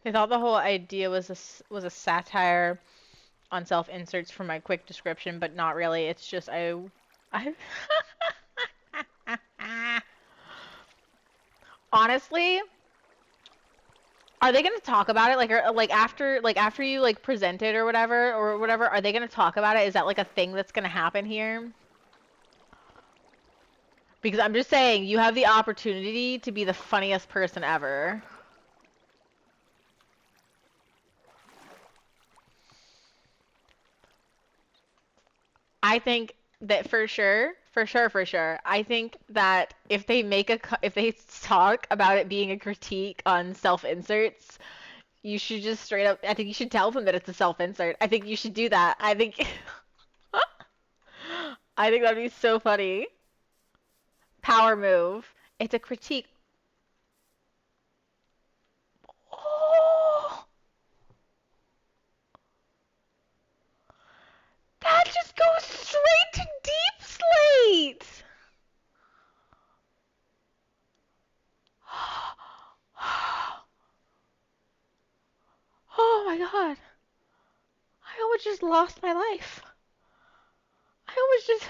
They thought the whole idea was a satire on self-inserts for my quick description, but not really. It's just I honestly, are they gonna talk about it like after you like present it or whatever? Are they gonna talk about it? Is that like a thing that's gonna happen here? Because I'm just saying, you have the opportunity to be the funniest person ever. I think that for sure. I think that if they if they talk about it being a critique on self-inserts, you should just straight up, I think you should tell them that it's a self-insert. I think you should do that. I think I think that'd be so funny. Power move. It's a critique. Oh, that just goes straight to deep slate. Oh my god. I almost just lost my life. I almost just.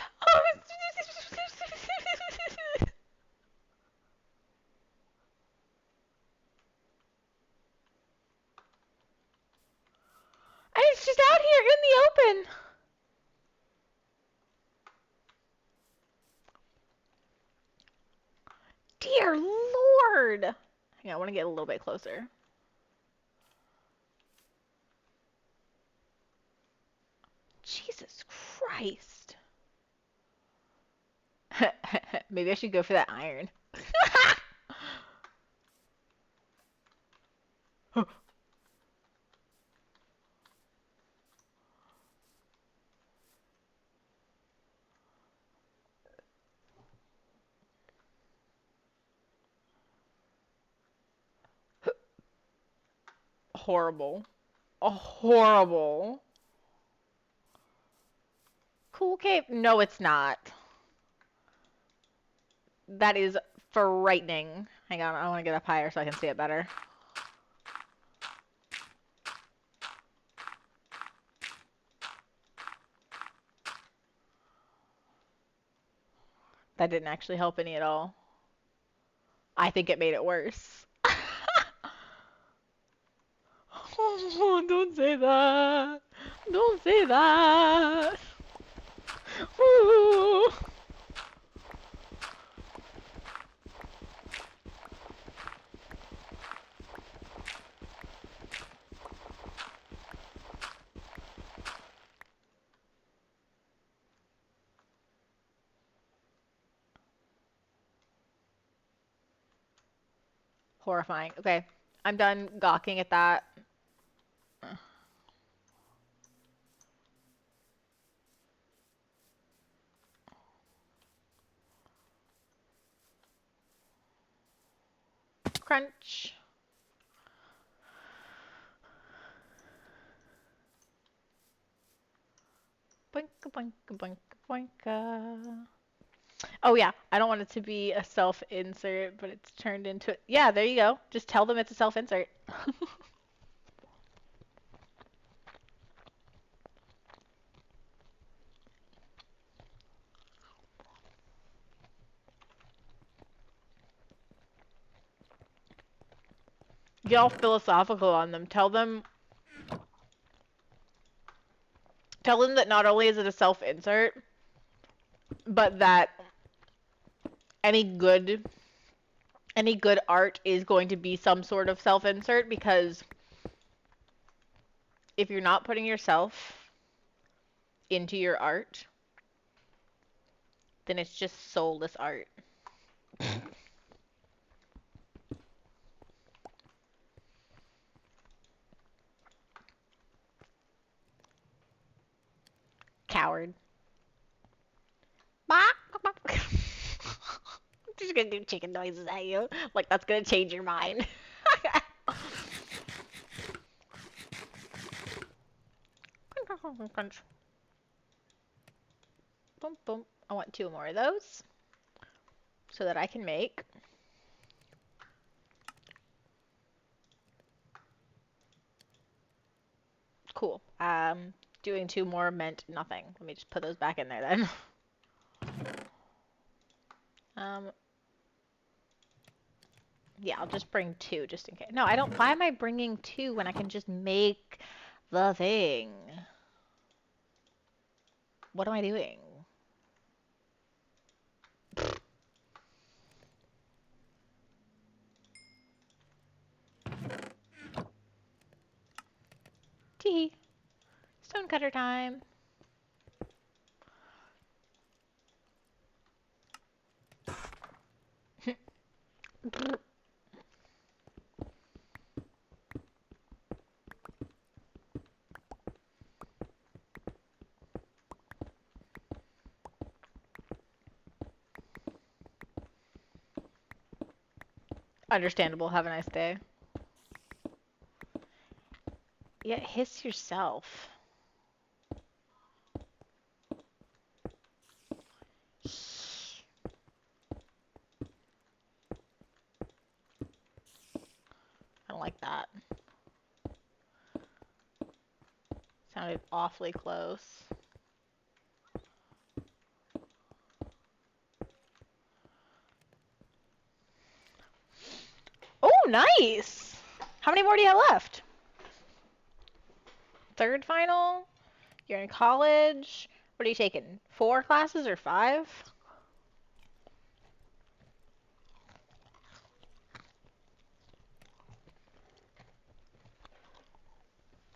And it's just out here in the open. Dear Lord. Hang on, I want to get a little bit closer. Jesus Christ. Maybe I should go for that iron. Horrible. Horrible. Cool cape? No, it's not. That is frightening. Hang on, I want to get up higher so I can see it better. That didn't actually help any at all. I think it made it worse. Oh, don't say that. Don't say that. Ooh. Horrifying. Okay, I'm done gawking at that. Crunch. Boinka, boinka, boinka, boinka. Oh yeah, I don't want it to be a self-insert, but it's turned into it. Yeah, there you go. Just tell them it's a self-insert. Get all philosophical on them. Tell them that not only is it a self-insert, but that any good any good art is going to be some sort of self-insert, because if you're not putting yourself into your art, then it's just soulless art. Coward. I'm just gonna do chicken noises at you. Like, that's gonna change your mind. Crunch. Boom, boom. I want 2 more of those so that I can make cool. Doing 2 more meant nothing. Let me just put those back in there then. Yeah, I'll just bring 2 just in case. No, I don't. Why am I bringing 2 when I can just make the thing? What am I doing? Tee. Stonecutter time. Understandable. Have a nice day. Yeah, hiss yourself. I don't like that. Sounded awfully close. Oh, nice! How many more do you have left? Third final? You're in college? What are you taking? 4 classes or 5?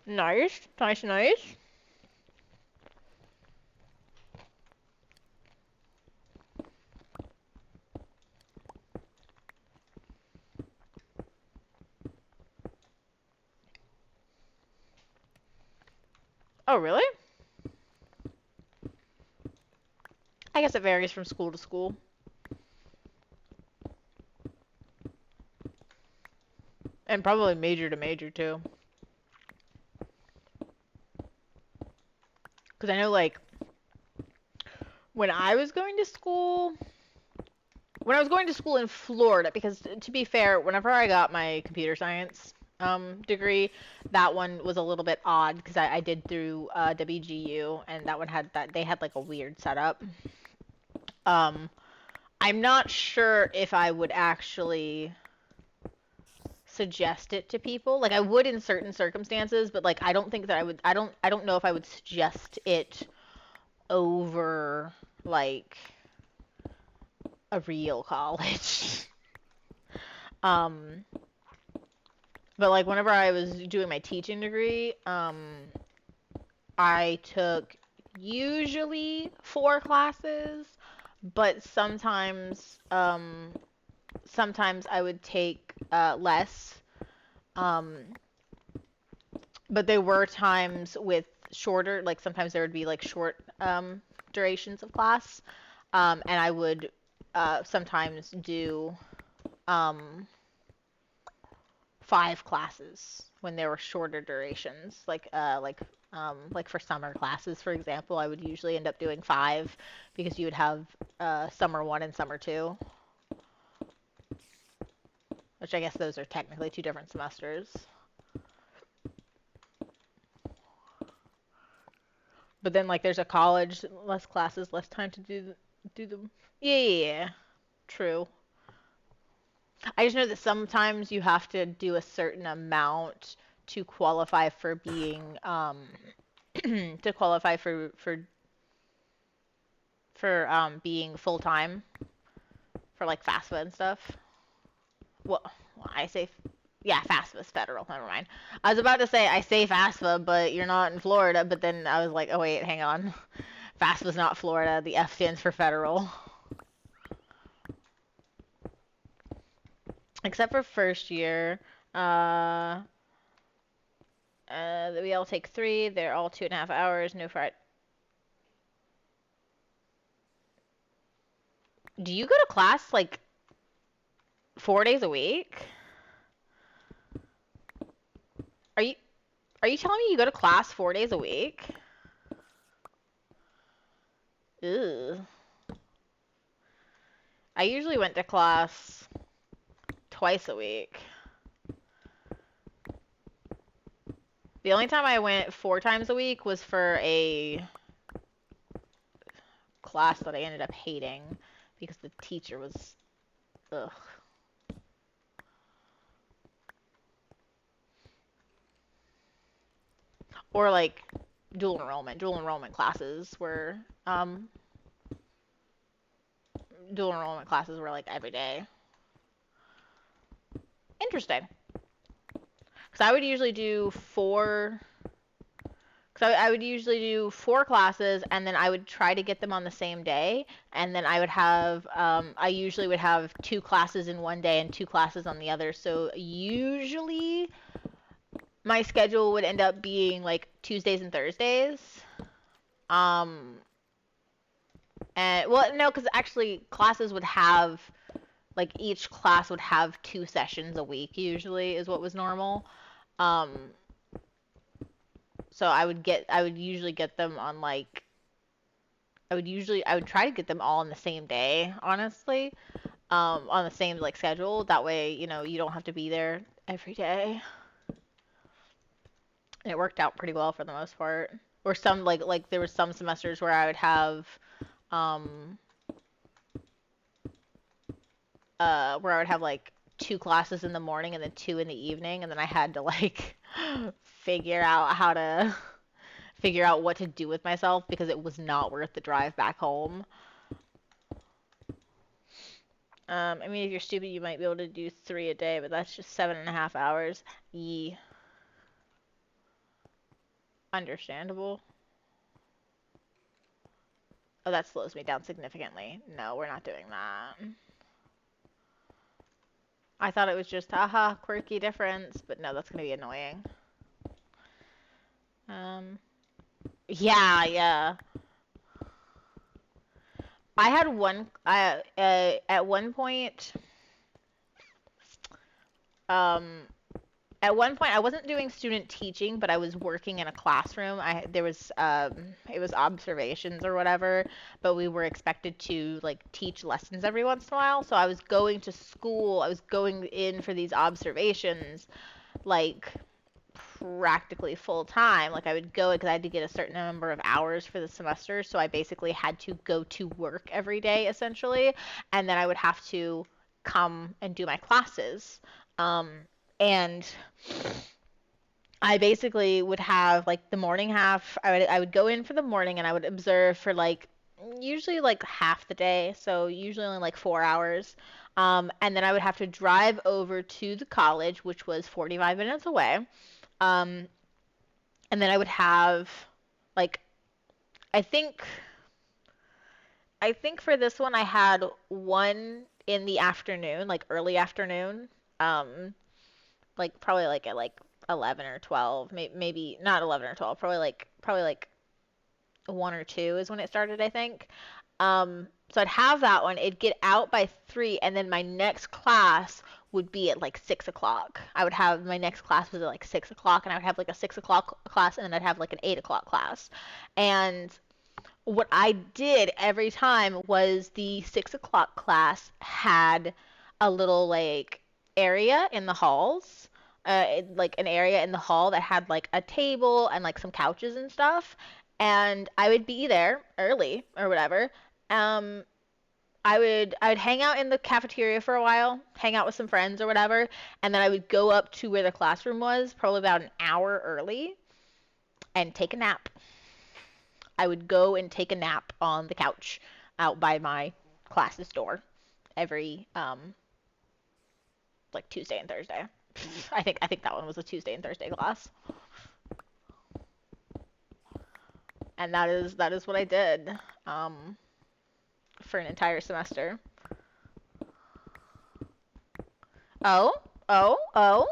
Nice. Nice, nice. Oh, really? I guess it varies from school to school. And probably major to major, too. Because I know, like, when I was going to school, when I was going to school in Florida, because to be fair, whenever I got my computer science degree, that one was a little bit odd because I did through WGU, and that one had that they had like a weird setup. Um, I'm not sure if I would actually suggest it to people. Like I would in certain circumstances, but like I don't think that I would. I don't know if I would suggest it over like a real college. um, but like whenever I was doing my teaching degree, I took usually 4 classes, but sometimes I would take less. Um, but there were times with shorter, like sometimes there would be like short durations of class, and I would sometimes do um, 5 classes when there were shorter durations, like for summer classes, for example, I would usually end up doing 5 because you would have summer 1 and summer 2, which I guess those are technically 2 different semesters. But then like there's a college, less classes, less time to do them. Yeah, yeah, yeah. True. I just know that sometimes you have to do a certain amount to qualify for being to qualify for being full time for like FAFSA and stuff. Well, I say yeah, FAFSA's federal. Never mind. I was about to say I say FAFSA, but you're not in Florida. But then I was like, oh wait, hang on. FAFSA's not Florida. The F stands for federal. Except for first year. We all take 3. They're all 2.5 hours. No Friday. Do you go to class like 4 days a week? Are you are you telling me you go to class 4 days a week? Ew. I usually went to class twice a week. The only time I went 4 times a week was for a class that I ended up hating because the teacher was ugh. Or like dual enrollment. Dual enrollment classes were dual enrollment classes were like every day. Interesting. Because I would usually do 4. Because I would usually do 4 classes, and then I would try to get them on the same day, and then I usually would have 2 classes in one day and 2 classes on the other. So usually my schedule would end up being like Tuesdays and Thursdays. Um, and well, no, because actually classes would have like each class would have 2 sessions a week usually is what was normal. Um, so I would usually get them on like I would try to get them all on the same day, honestly. On the same like schedule. That way, you don't have to be there every day. And it worked out pretty well for the most part. Or some like there were some semesters where I would have um where I would have like 2 classes in the morning and then 2 in the evening, and then I had to like figure out how to figure out what to do with myself because it was not worth the drive back home. I mean, if you're stupid, you might be able to do 3 a day, but that's just 7.5 hours. Yee. Understandable. Oh, that slows me down significantly. No, we're not doing that. I thought it was just, haha, quirky difference, but no, that's gonna be annoying. Um, yeah, yeah. I had at one point, um, at one point I wasn't doing student teaching, but I was working in a classroom. There was it was observations or whatever, but we were expected to like teach lessons every once in a while. So I was going to school. I was going in for these observations like practically full time. Like I would go because I had to get a certain number of hours for the semester, so I basically had to go to work every day essentially, and then I would have to come and do my classes. And I basically would have like the morning half. I would go in for the morning and I would observe for like usually like half the day, so usually only like 4 hours. And then I would have to drive over to the college, which was 45 minutes away. Um, and then I would have like I think I think for this one I had one in the afternoon, like early afternoon. Um, like probably like at like 11 or 12, maybe not 11 or 12, probably like 1 or 2 is when it started, I think. So I'd have that one. It'd get out by 3, and then my next class would be at like 6 o'clock. I would have my next class was at like 6 o'clock, and I would have like a 6 o'clock class, and then I'd have like an 8 o'clock class. And what I did every time was the 6 o'clock class had a little like area in the halls, like an area in the hall that had like a table and like some couches and stuff. And I would be there early or whatever. Um, I would hang out in the cafeteria for a while, hang out with some friends or whatever, and then I would go up to where the classroom was, probably about an hour early, and take a nap. I would go and take a nap on the couch out by my class's door every like Tuesday and Thursday. I think that one was a Tuesday and Thursday class. And that is what I did um for an entire semester. Oh, oh, oh.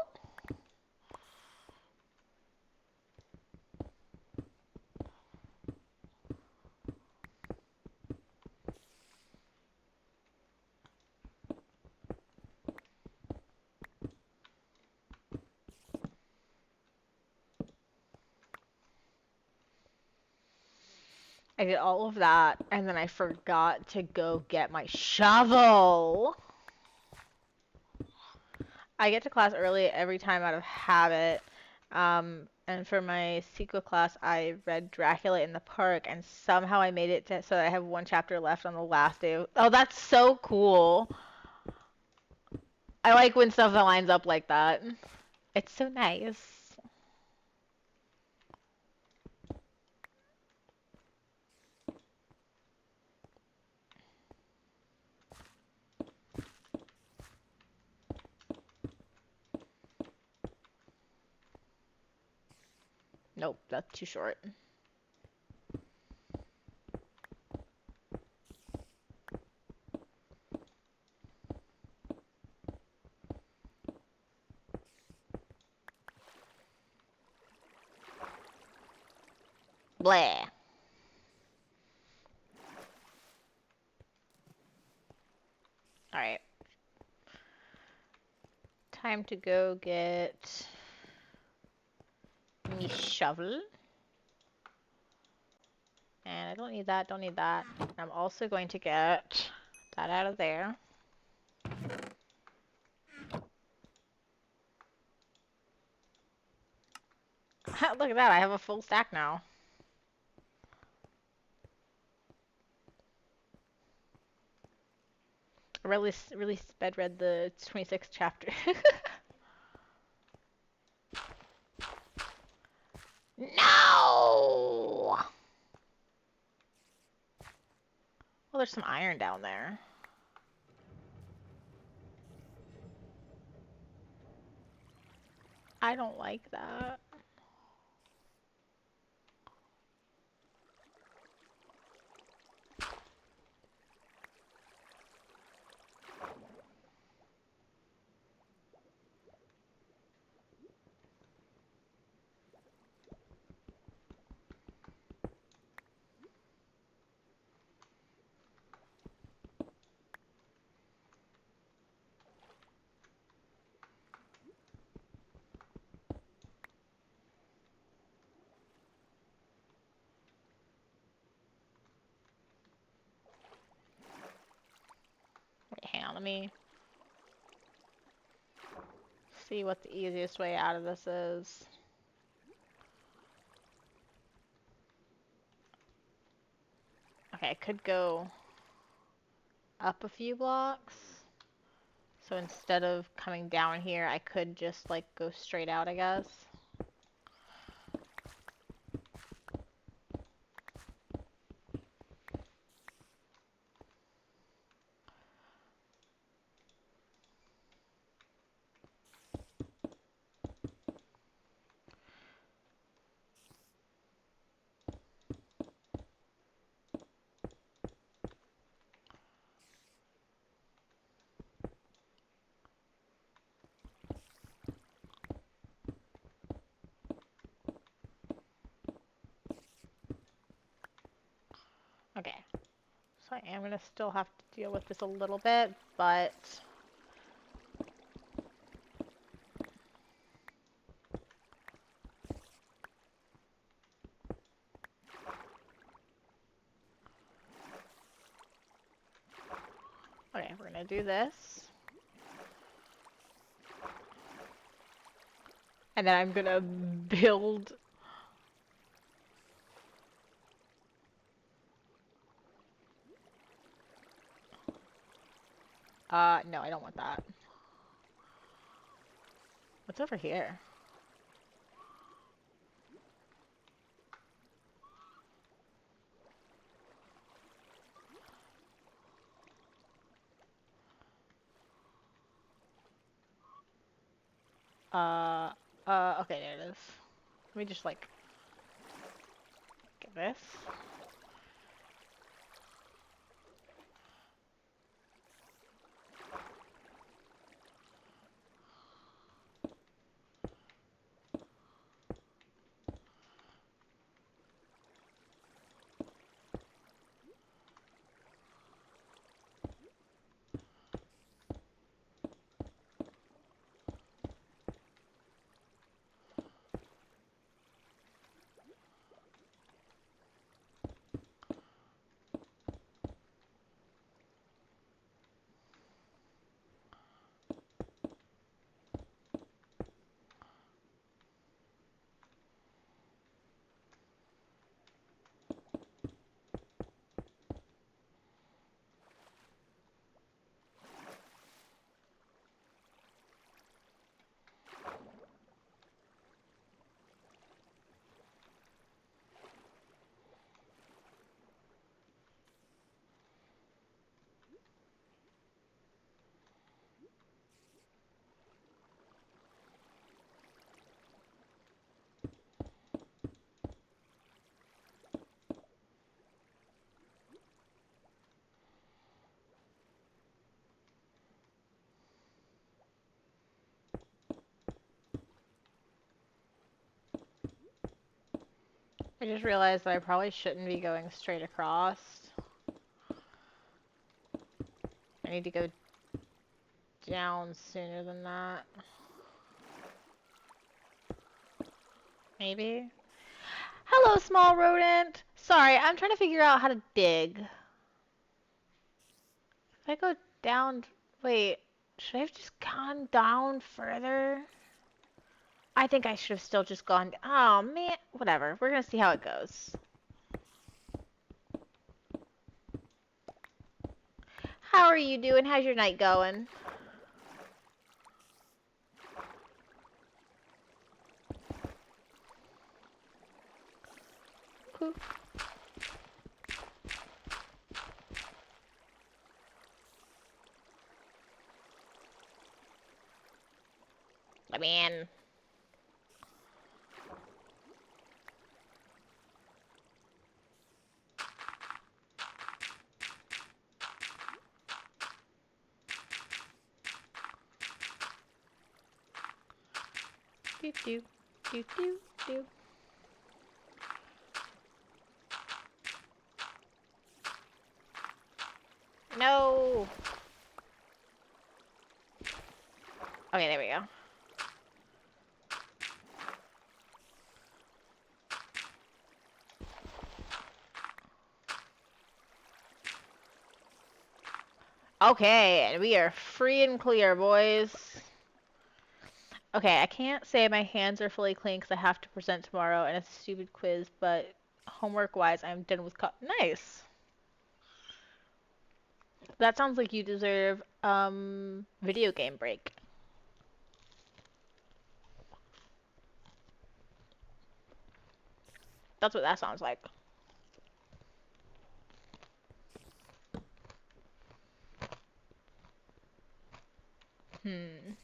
I did all of that and then I forgot to go get my shovel. I get to class early every time out of habit. And for my sequel class, I read Dracula in the Park, and somehow I made it so that I have one chapter left on the last day. Oh, that's so cool. I like when stuff lines up like that. It's so nice. Nope, that's too short. Blah. Alright. time to go get me shovel. And I don't need that, don't need that. I'm also going to get that out of there. Look at that, I have a full stack now. I really sped read the 26th chapter. No! Well, there's some iron down there. I don't like that. Wait, hang on, let me see what the easiest way out of this is. Okay, I could go up a few blocks. So instead of coming down here, I could just like go straight out, I guess. Okay, so I am gonna still have to deal with this a little bit, but okay, we're gonna do this. And then I'm gonna build. No, I don't want that. What's over here? Okay, there it is. Let me just like get this. I just realized that I probably shouldn't be going straight across. I need to go down sooner than that. Maybe. Hello, small rodent. Sorry, I'm trying to figure out how to dig. If I go down... Wait, should I have just gone down further? I think I should have still just gone... Oh, man. Whatever. We're gonna see how it goes. How are you doing? How's your night going? Cool. I mean... Do do do do do. No. Okay, there we go. Okay, and we are free and clear, boys. Okay, I can't say my hands are fully clean because I have to present tomorrow and it's a stupid quiz, but homework-wise, I'm done with Nice. That sounds like you deserve, video game break. That's what that sounds like. Hmm.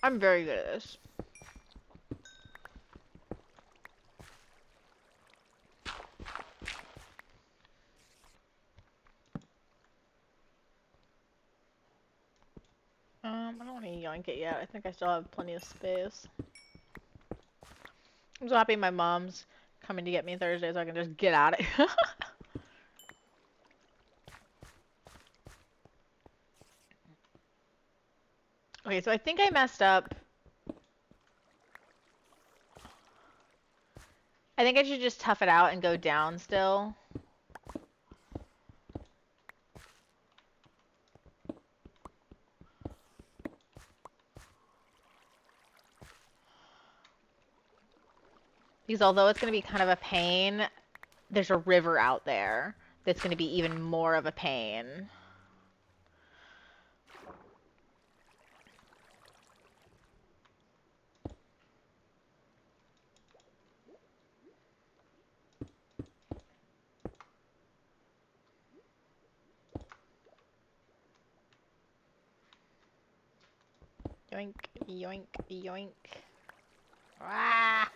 I'm very good at this. I don't want to yoink it yet. I think I still have plenty of space. I'm so happy my mom's coming to get me Thursday so I can just get at it. Okay, so I think I messed up. I think I should just tough it out and go down still. Because although it's going to be kind of a pain, there's a river out there that's going to be even more of a pain. Yoink, yoink, yoink. Ah!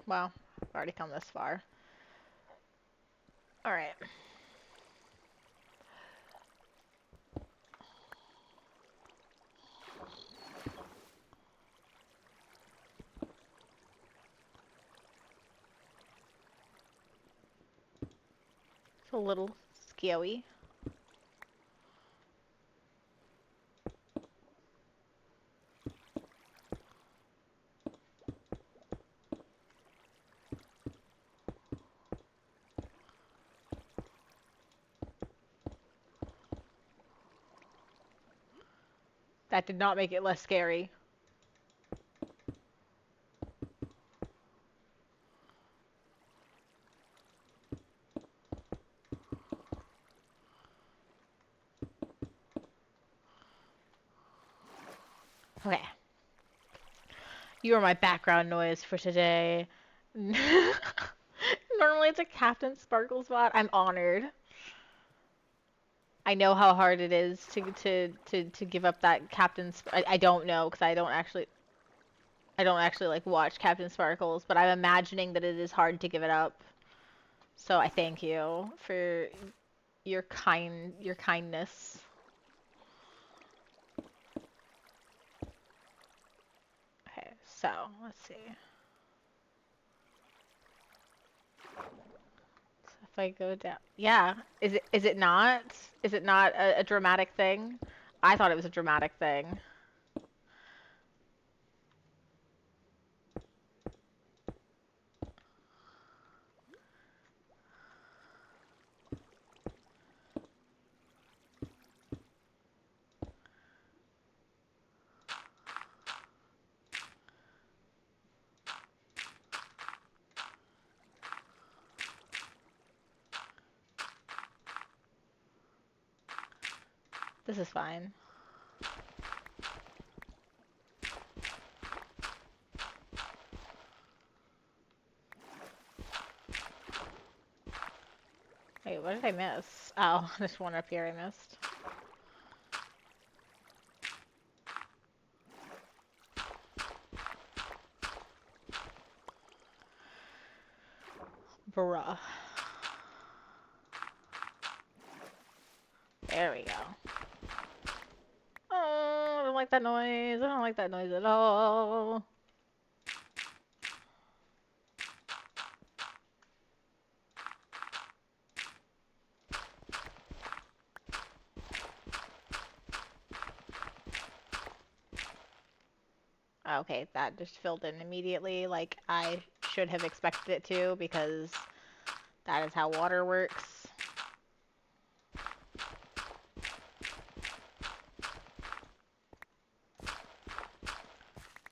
Well, I've already come this far. Alright. It's a little scary. That did not make it less scary. Okay. You are my background noise for today. Normally it's a Captain Sparkle spot. I'm honored. I know how hard it is to give up that I don't know because I don't actually like watch Captain Sparkles, but I'm imagining that it is hard to give it up. So I thank you for your kindness. So, let's see. So if I go down, yeah, is it not? Is it not a dramatic thing? I thought it was a dramatic thing. This is fine. Wait, what did I miss? Oh, there's one up here I missed. Bruh. There we go. Oh, I don't like that noise. I don't like that noise at all. Okay, that just filled in immediately, like I should have expected it to, because that is how water works.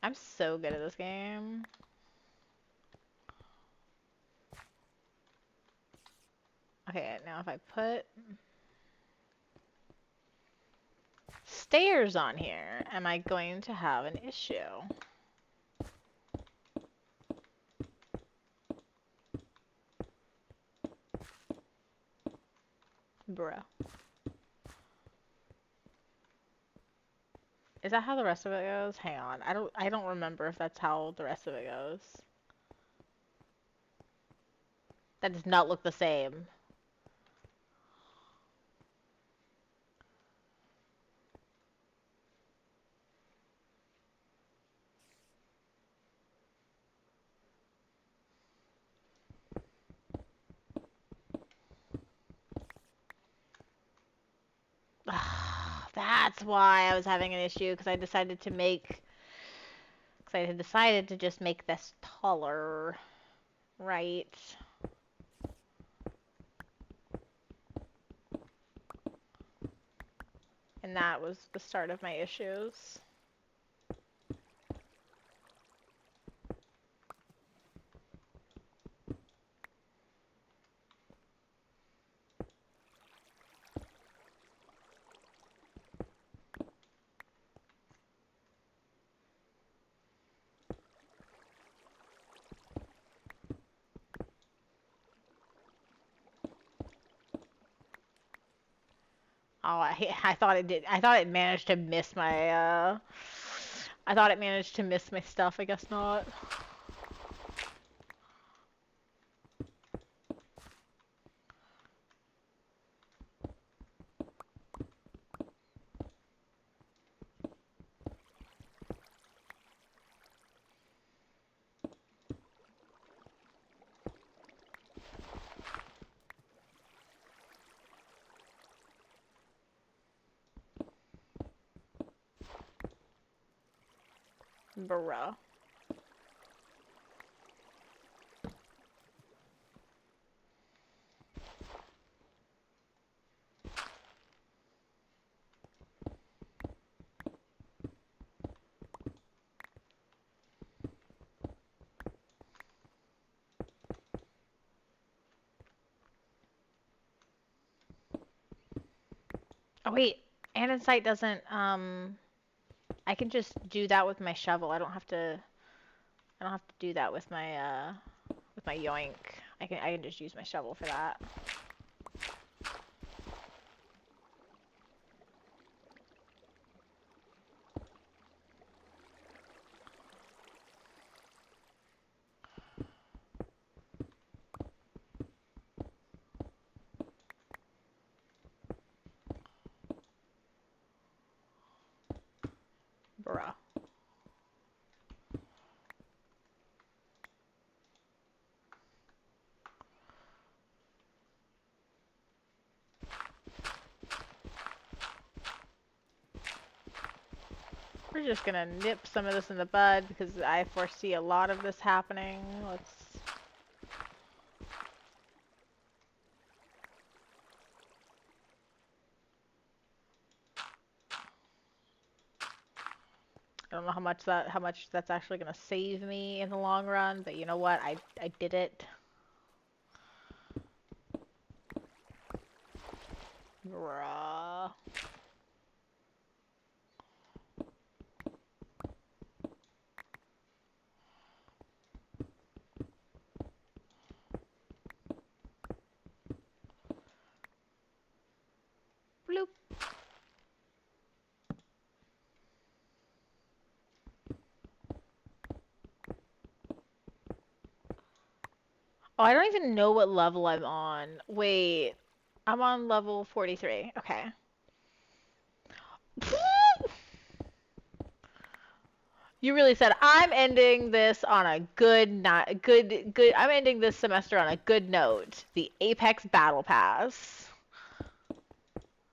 I'm so good at this game. Okay, now if I put stairs on here, am I going to have an issue? Bruh. Is that how the rest of it goes? Hang on. I don't remember if that's how the rest of it goes. That does not look the same. That's why I was having an issue, because I decided to make... Because I had decided to just make this taller. Right. And that was the start of my issues. Oh, I thought it did. I thought it managed to miss my, I thought it managed to miss my stuff. I guess not. Bruh. Oh, wait. Andesite doesn't, I can just do that with my shovel. I don't have to do that with my yoink. I can just use my shovel for that. Bruh. We're just gonna nip some of this in the bud because I foresee a lot of this happening. Let's... I don't know how much that's actually gonna save me in the long run, but you know what? I did it. Bruh. Bloop. Oh, I don't even know what level I'm on. Wait, I'm on level 43. Okay. You really said I'm ending this on a good not good. I'm ending this semester on a good note. The Apex Battle Pass.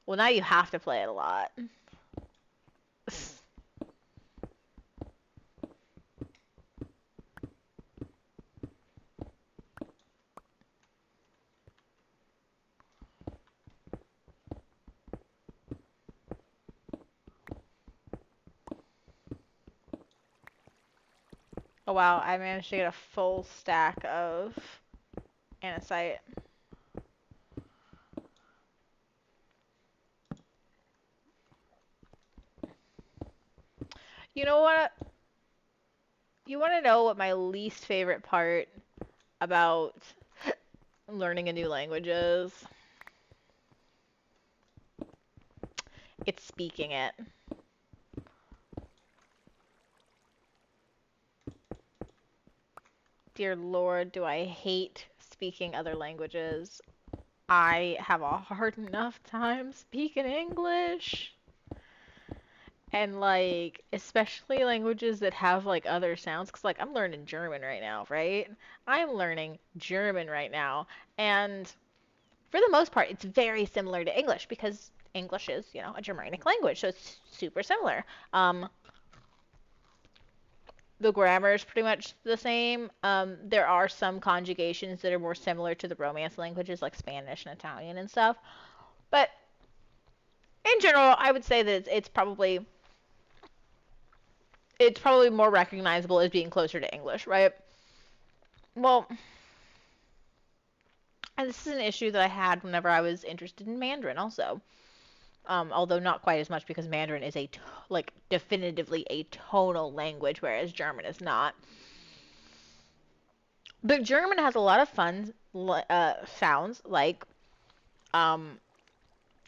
Well, now you have to play it a lot. Oh wow, I managed to get a full stack of andesite. You know what? You want to know what my least favorite part about learning a new language is? It's speaking it. Dear Lord, do I hate speaking other languages. I have a hard enough time speaking English. And like, especially languages that have like other sounds, because like I'm learning German right now, right? I'm learning German right now. And for the most part, it's very similar to English because English is, you know, a Germanic language, so it's super similar. The grammar is pretty much the same. There are some conjugations that are more similar to the Romance languages like Spanish and Italian and stuff. But in general, I would say that it's probably more recognizable as being closer to English, right? Well, and this is an issue that I had whenever I was interested in Mandarin also. Although not quite as much because Mandarin is like definitively a tonal language, whereas German is not. But German has a lot of fun sounds like, um,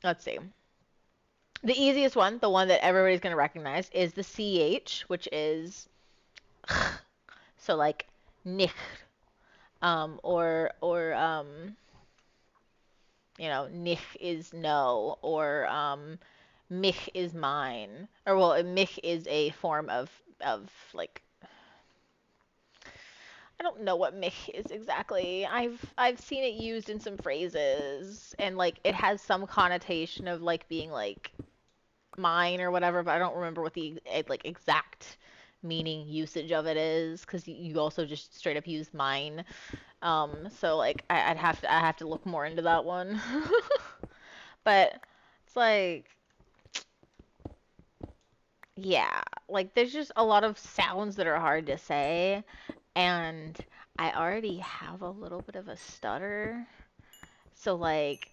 let's see. The easiest one, the one that everybody's going to recognize, is the CH, which is so like nicht, or you know, nicht is no, or mich is mine, or well, mich is a form of like I don't know what mich is exactly. I've seen it used in some phrases, and like it has some connotation of like being like mine or whatever, but I don't remember what the like exact meaning usage of it is because you also just straight up use mine. So like I have to look more into that one. But it's like yeah, like there's just a lot of sounds that are hard to say, and I already have a little bit of a stutter, so like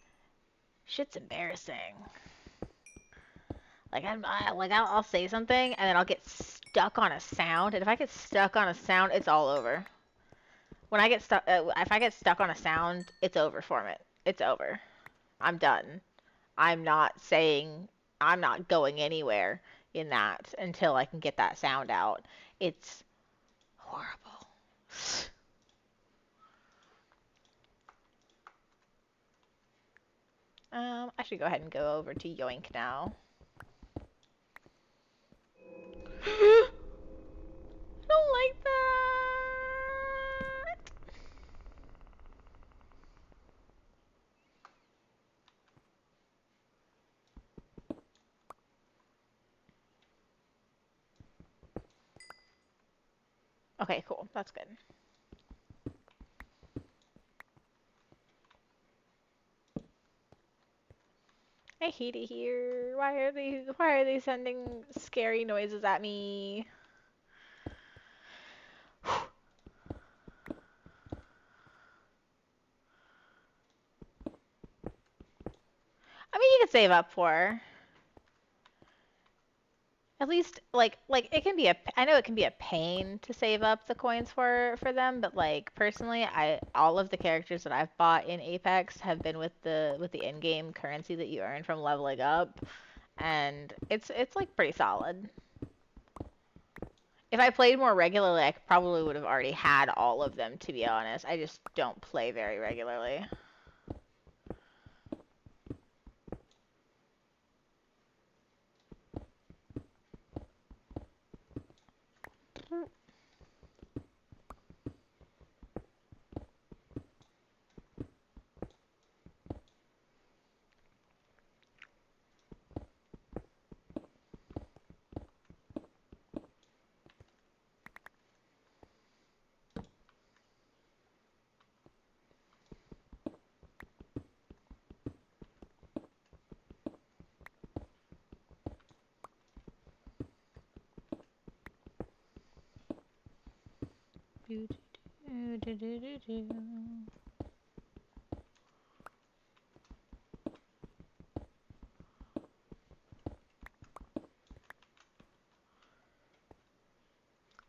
shit's embarrassing. Like I'll say something and then I'll get stuck on a sound, and if I get stuck on a sound, it's all over. When I get stuck, if I get stuck on a sound, it's over for me. It's over. I'm done. I'm not saying, I'm not going anywhere in that until I can get that sound out. It's horrible. I should go ahead and go over to Yoink now. I don't like that. Okay, cool. That's good. I hate it here. Why are they sending scary noises at me? I mean, you could save up for. At least like it can be I know it can be a pain to save up the coins for them, but like personally, I all of the characters that I've bought in Apex have been with the in-game currency that you earn from leveling up, and it's like pretty solid. If I played more regularly, I probably would have already had all of them, to be honest. I just don't play very regularly.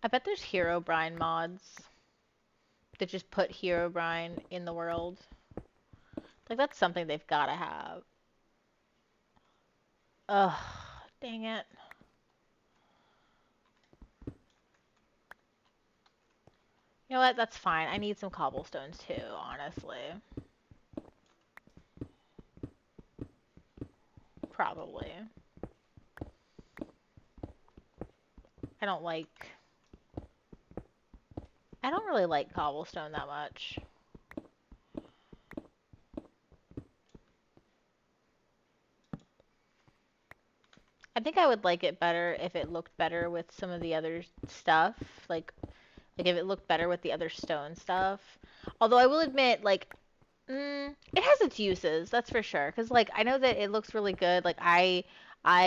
I bet there's Herobrine mods that just put Herobrine in the world. Like that's something they've gotta have. Ugh, dang it. You know what? That's fine. I need some cobblestones too, honestly. Probably. I don't like. I don't really like cobblestone that much. I think I would like it better if it looked better with some of the other stuff. Like if it looked better with the other stone stuff. Although I will admit, like, it has its uses, that's for sure. Cause like I know that it looks really good. Like I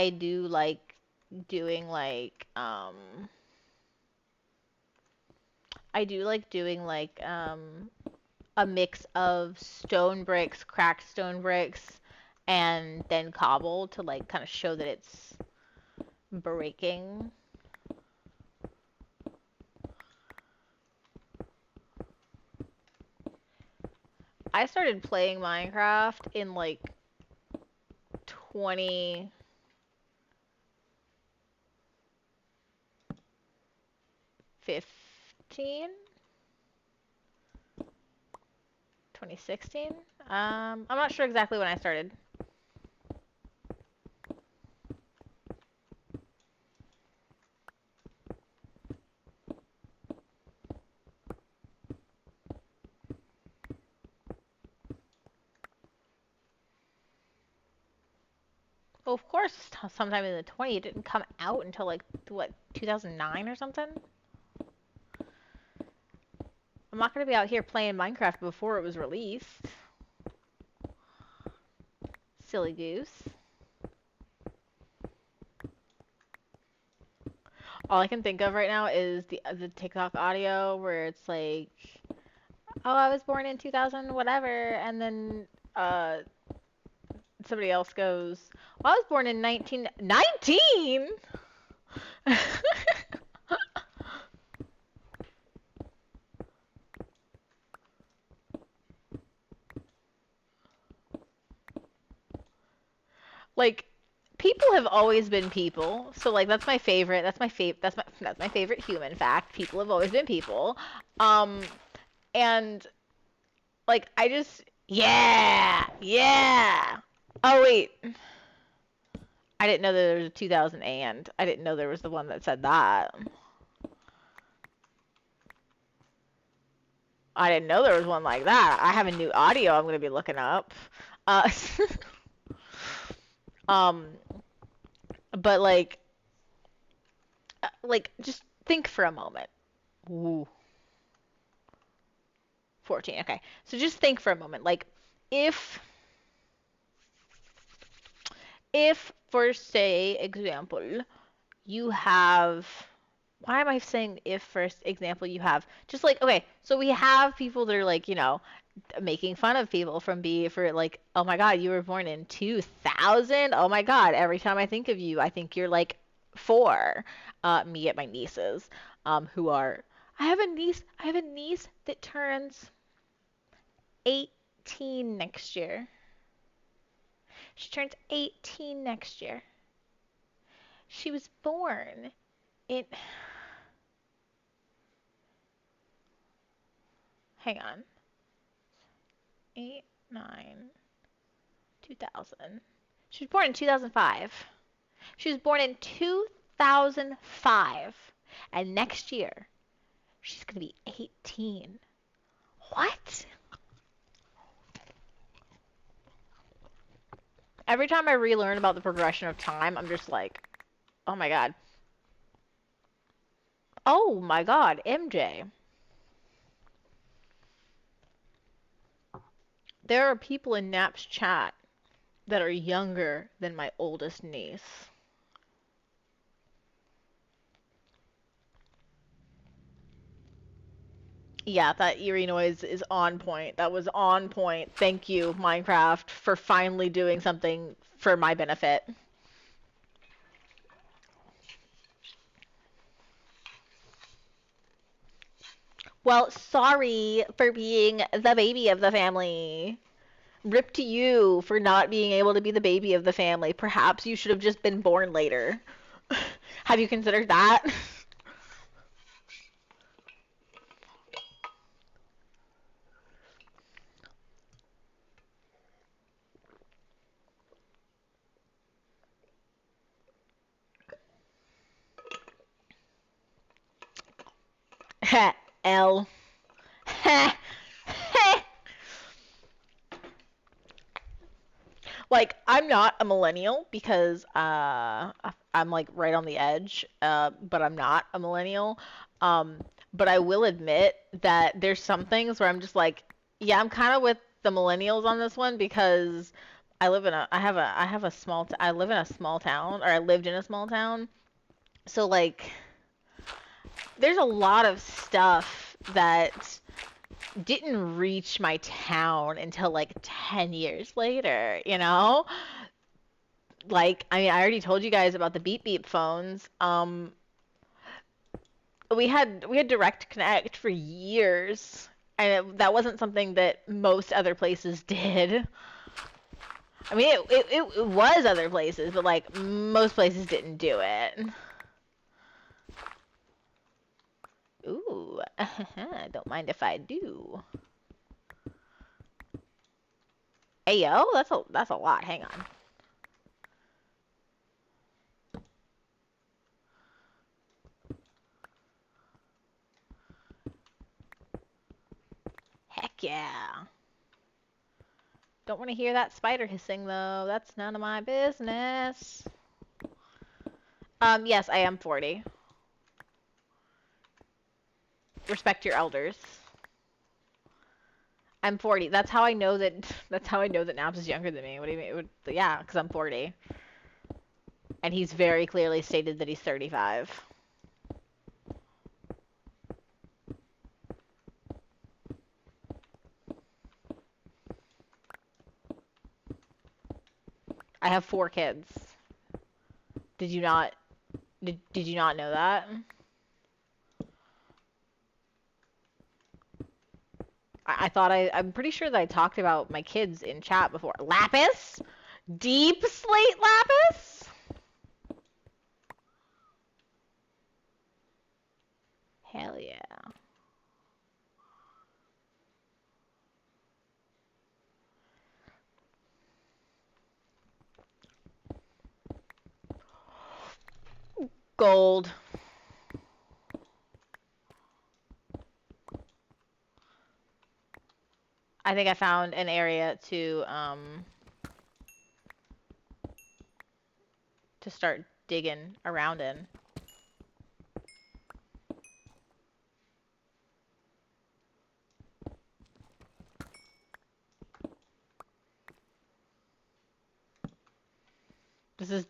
do like doing like a mix of stone bricks, cracked stone bricks, and then cobble to like kind of show that it's breaking. I started playing Minecraft in like 2015, 2016. I'm not sure exactly when I started. Well, of course, sometime in the 20. It didn't come out until like what 2009 or something. I'm not gonna be out here playing Minecraft before it was released. Silly goose. All I can think of right now is the TikTok audio where it's like, "Oh, I was born in 2000 whatever," and then somebody else goes, "Well, I was born in 1919." Like people have always been people. So like that's my favorite. That's my favorite human fact. People have always been people. Um and like I just yeah, yeah. Oh wait. I didn't know that there was a 2000 and. I didn't know there was the one that said that. I didn't know there was one like that. I have a new audio I'm going to be looking up. Uh um but like just think for a moment. Ooh. 14. Okay. So just think for a moment. Like, if, for say, example, you have, why am I saying if first example you have, just like, okay, so we have people that are like, making fun of people for like, oh my God, you were born in 2000. Oh my God, every time I think of you, I think you're like 4. Me and my nieces, who are, I have a niece that turns 18 next year. She turns 18 next year. She was born in, hang on, 8, 9, 2000. She was born in 2005. She was born in 2005. And next year, she's going to be 18. What? Every time I relearn about the progression of time, I'm just like, oh my God. Oh my God, MJ. There are people in Nap's chat that are younger than my oldest niece. Yeah, that eerie noise is on point. That was on point. Thank you, Minecraft, for finally doing something for my benefit. Well, sorry for being the baby of the family. Rip to you for not being able to be the baby of the family. Perhaps you should have just been born later. Have you considered that? L. Like, I'm not a millennial because I'm like right on the edge, but I'm not a millennial. Um, but I will admit that there's some things where I'm just like, yeah, I'm kind of with the millennials on this one because I have a I live in a small town, or I lived in a small town. So like, there's a lot of stuff that didn't reach my town until like 10 years later, you know? Like, I mean, I already told you guys about the beep beep phones. We had direct connect for years, and that wasn't something that most other places did. I mean, it was other places, but like most places didn't do it. Ooh, don't mind if I do. Ayo, that's a lot. Hang on. Heck yeah. Don't want to hear that spider hissing though. That's none of my business. Yes, I am 40. Respect your elders. I'm 40. That's how I know that. That's how I know that Naps is younger than me. What do you mean? Yeah, because I'm 40, and he's very clearly stated that he's 35. I have 4 kids. Did you not? Did you not know that? I thought I'm pretty sure that I talked about my kids in chat before. Lapis? Deep slate lapis? Hell yeah. Gold. I think I found an area to start digging around in.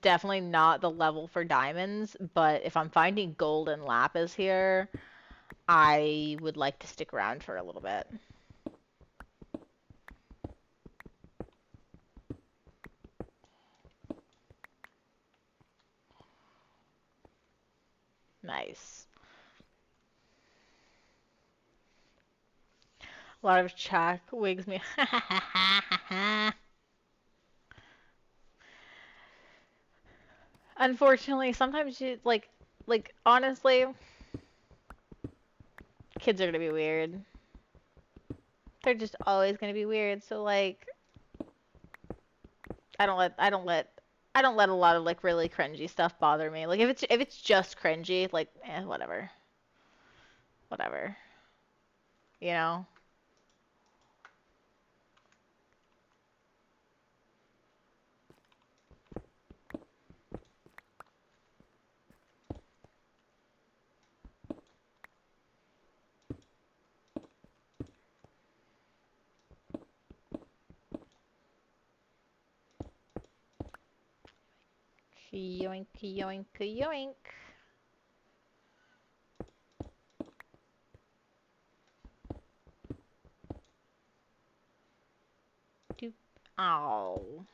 definitely not the level for diamonds, but if I'm finding gold and lapis here, I would like to stick around for a little bit. Nice. A lot of chat wigs me. Unfortunately, sometimes you like honestly, kids are gonna be weird. They're just always gonna be weird. So like, I don't let a lot of like really cringy stuff bother me. Like if it's just cringy, like whatever, whatever, you know. Yoink, yoink, yoink. Doop. Ow.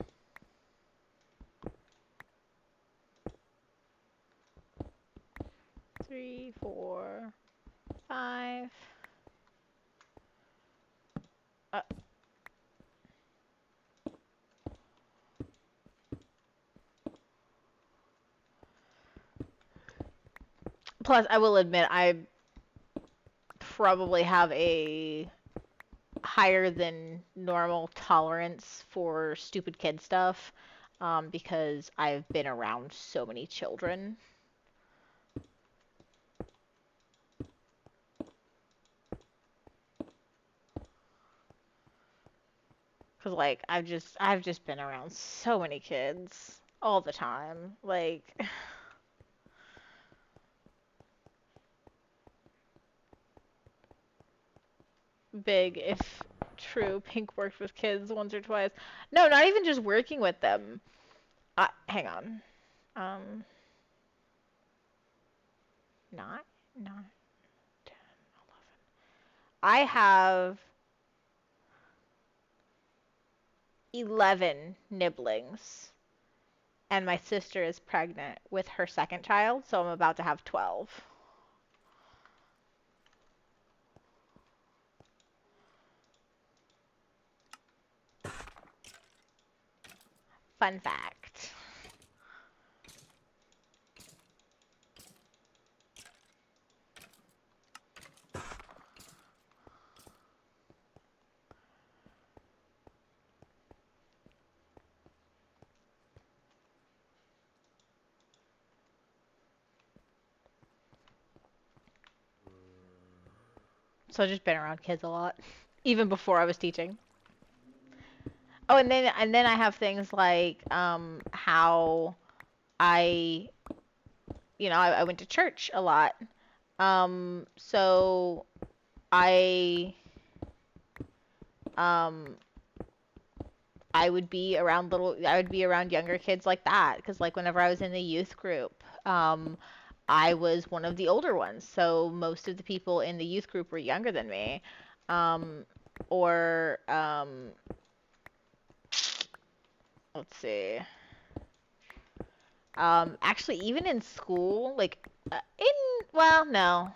3, 4, 5. Uh, Plus, I will admit, I probably have a higher than normal tolerance for stupid kid stuff, because I've been around so many children. Cause like I've just been around so many kids all the time. Like big if true, Pink worked with kids once or twice. No, not even just working with them. Hang on. Um, not, not 10, 11. I have 11 nibblings, and my sister is pregnant with her second child, so I'm about to have 12. Fun fact. So I've just been around kids a lot, even before I was teaching. Oh, and then I have things like how I I went to church a lot. So I um I would be around younger kids like that because like whenever I was in the youth group, I was one of the older ones. So most of the people in the youth group were younger than me. Um, or let's see. Actually, even in school, like well, no,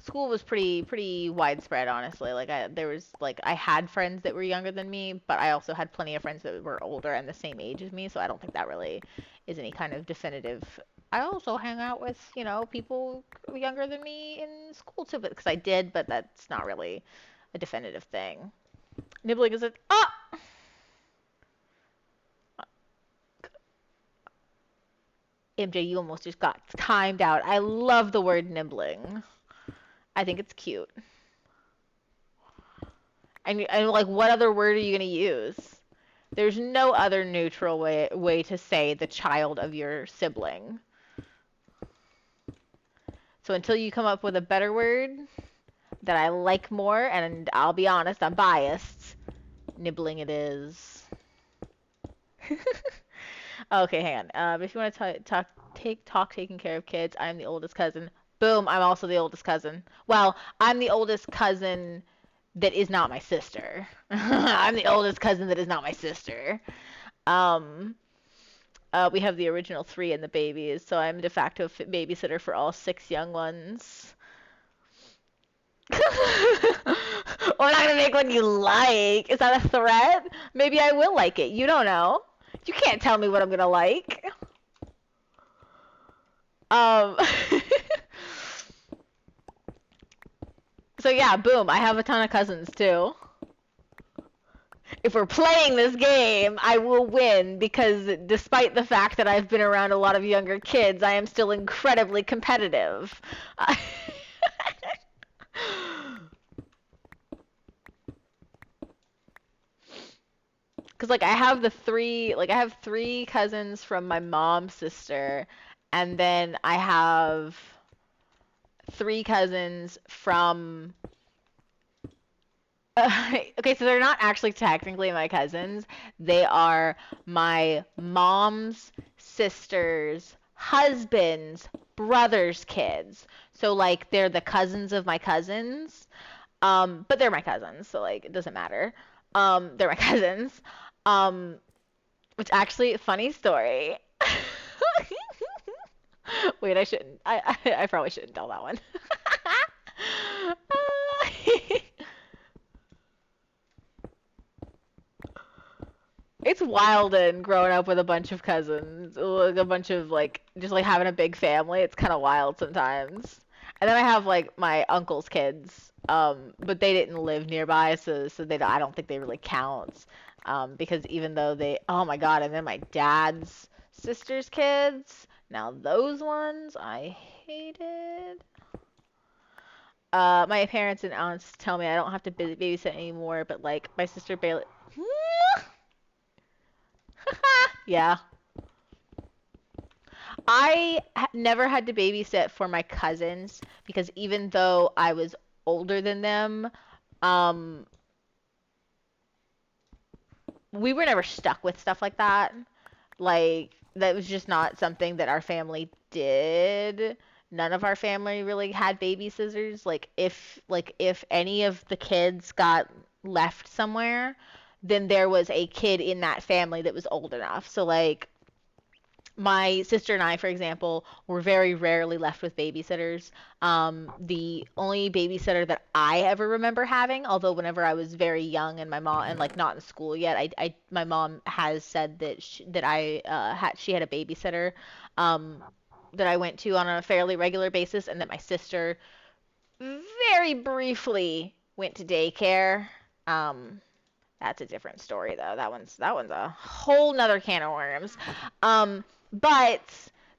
school was pretty widespread, honestly. Like there was like I had friends that were younger than me, but I also had plenty of friends that were older and the same age as me. So I don't think that really is any kind of definitive. I also hang out with people younger than me in school too, because I did, but that's not really a definitive thing. Nibbling is a MJ, you almost just got timed out. I love the word nibbling. I think it's cute. And like, what other word are you gonna use? There's no other neutral way to say the child of your sibling. So until you come up with a better word that I like more, and I'll be honest, I'm biased, nibbling it is. Okay, hang on. If you want to talk taking care of kids, I'm the oldest cousin. Boom, I'm also the oldest cousin. Well, I'm the oldest cousin that is not my sister. I'm the oldest cousin that is not my sister. Um, we have the original three and the babies, so I'm de facto babysitter for all six young ones. We're not gonna make one you like. Is that a threat? Maybe I will like it. You don't know. You can't tell me what I'm gonna like. Um. So yeah, boom. I have a ton of cousins too. If we're playing this game, I will win because despite the fact that I've been around a lot of younger kids, I am still incredibly competitive. Because like I have three cousins from my mom's sister, and then I have three cousins from okay, so they're not actually technically my cousins. They are my mom's sister's husband's brother's kids. So like they're the cousins of my cousins. But they're my cousins, so like it doesn't matter. They're my cousins. Um, which actually funny story. Wait, I shouldn't. I probably shouldn't tell that one. It's wild and growing up with a bunch of cousins, like a bunch of like just like having a big family. It's kind of wild sometimes. And then I have like my uncle's kids, but they didn't live nearby, so they I don't think they really count, because even though they, oh my God, and then my dad's sister's kids. Now those ones I hated. My parents and aunts tell me I don't have to babysit anymore, but like my sister barely. Yeah. Never had to babysit for my cousins because even though I was older than them, um, we were never stuck with stuff like that. Like, that was just not something that our family did. None of our family really had baby scissors. Like if any of the kids got left somewhere, then there was a kid in that family that was old enough. So like my sister and I, for example, were very rarely left with babysitters. The only babysitter that I ever remember having, although whenever I was very young and my mom and like not in school yet, my mom has said that she had a babysitter um, that I went to on a fairly regular basis, and that my sister very briefly went to daycare. Um, that's a different story though. That one's a whole nother can of worms. But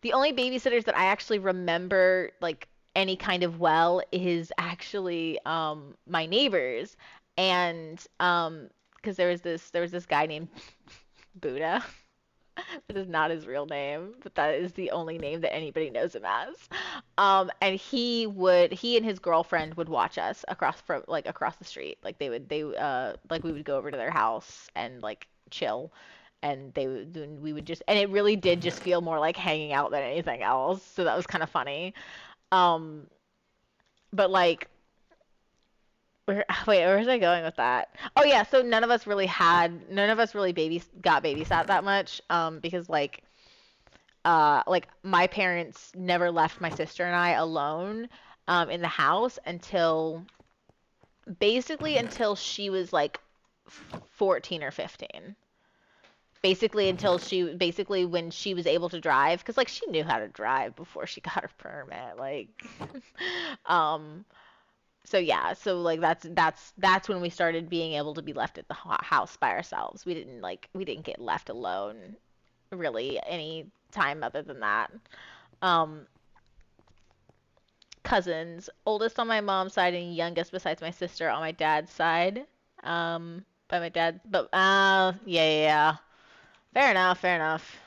the only babysitters that I actually remember like any kind of well is actually my neighbors. And because there was this guy named Buddha. That is not his real name, but that is the only name that anybody knows him as. And he and his girlfriend would watch us across the street. Like like we would go over to their house and like chill, and we would just, and it really did just feel more like hanging out than anything else. So that was kind of funny. Um, but like where was I going with that? Oh yeah, so none of us really got babysat that much, because like my parents never left my sister and I alone, in the house until she was like 14 or 15. Basically when she was able to drive, because like she knew how to drive before she got her permit, like um so yeah, so like that's when we started being able to be left at the house by ourselves. We didn't get left alone really any time other than that. Um, Cousins, oldest on my mom's side and youngest besides my sister on my dad's side. By my dad, but yeah, yeah, yeah. Fair enough, fair enough.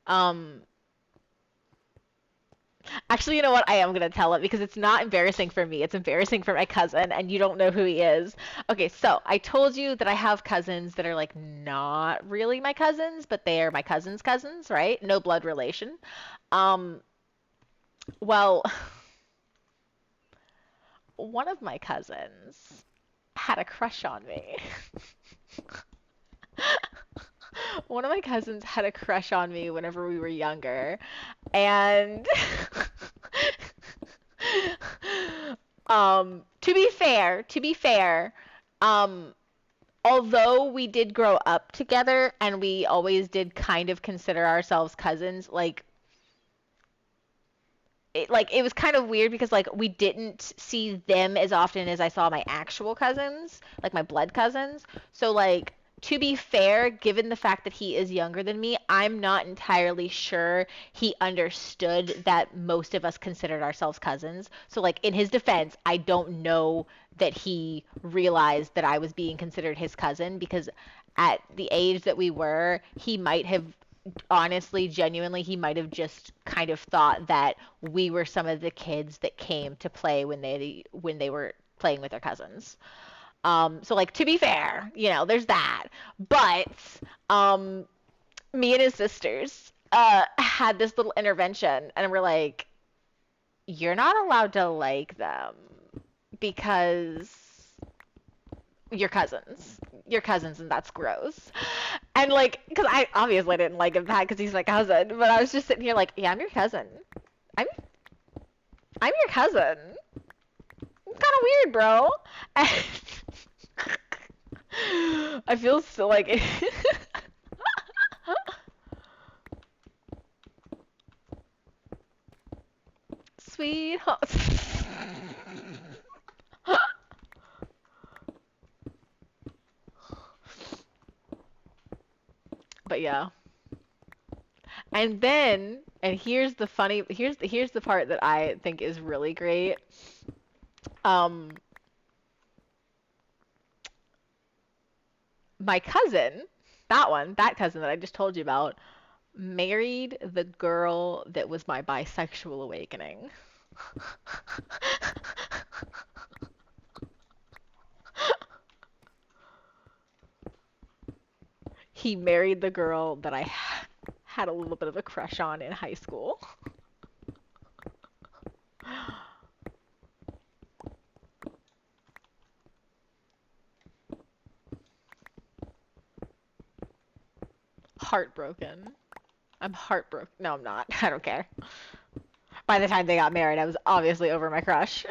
Um, Actually, you know what? I am gonna tell it because it's not embarrassing for me. It's embarrassing for my cousin, and you don't know who he is. Okay, so I told you that I have cousins that are like not really my cousins, but they are my cousin's cousins, right? No blood relation. Um, well, one of my cousins had a crush on me. One of my cousins had a crush on me whenever we were younger, and to be fair, um, although we did grow up together and we always did kind of consider ourselves cousins, it was kind of weird because like we didn't see them as often as I saw my actual cousins, like my blood cousins. So like to be fair, given the fact that he is younger than me, I'm not entirely sure he understood that most of us considered ourselves cousins. So like in his defense, I don't know that he realized that I was being considered his cousin because at the age that we were, he might have honestly, genuinely, he might have just kind of thought that we were some of the kids that came to play when they were playing with their cousins. So like to be fair, there's that. But um, me and his sisters had this little intervention, and we're like, "You're not allowed to like them because your cousins, and that's gross." And like, because I obviously didn't like him that because he's my cousin, but I was just sitting here like, yeah, I'm your cousin. I'm I'm your cousin. It's kind of weird, bro. And I feel so like sweetheart. But yeah. And here's the part that I think is really great. Um, my cousin, that cousin that I just told you about, married the girl that was my bisexual awakening. He married the girl that I had a little bit of a crush on in high school. Heartbroken. I'm heartbroken. No, I'm not. I don't care. By the time they got married, I was obviously over my crush.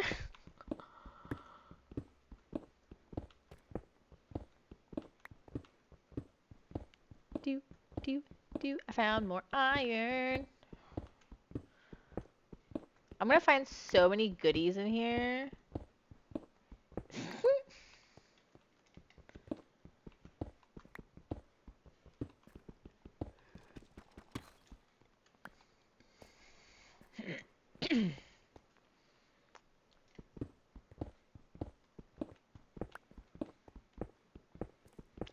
do, do, do. I found more iron. I'm gonna find so many goodies in here.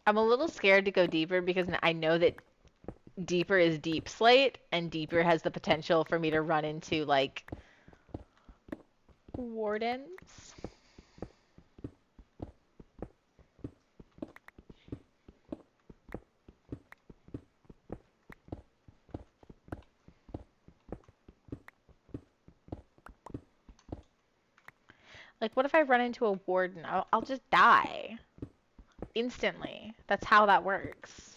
I'm a little scared to go deeper because I know that deeper is deep slate, and deeper has the potential for me to run into like wardens. Like, what if I run into a warden? I'll just die instantly. That's how that works.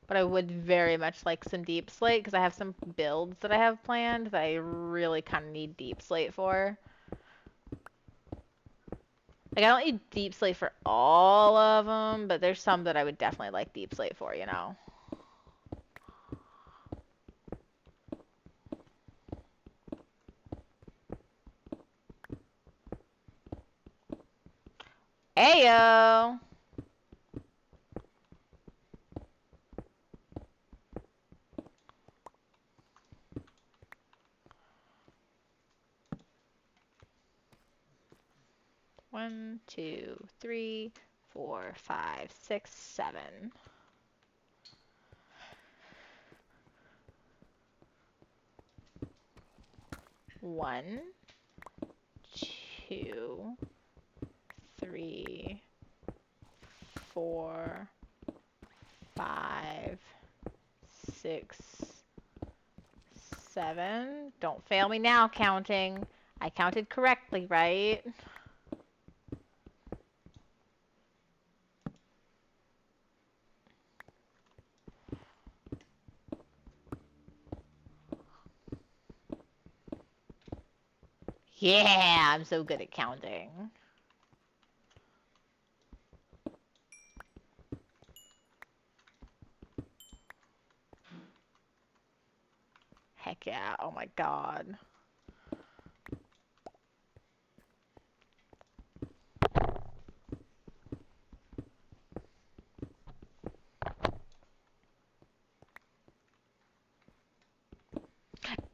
But I would very much like some deep slate because I have some builds that I have planned that I really kind of need deep slate for. Like, I don't need deep slate for all of them, but there's some that I would definitely like deep slate for. Ayo! 1, 2, 3, 4, 5, 6, 7. One, 2, 3, 4, 5, 6, 7. Don't fail me now counting. I counted correctly, right? Yeah, I'm so good at counting. Heck yeah, oh my god.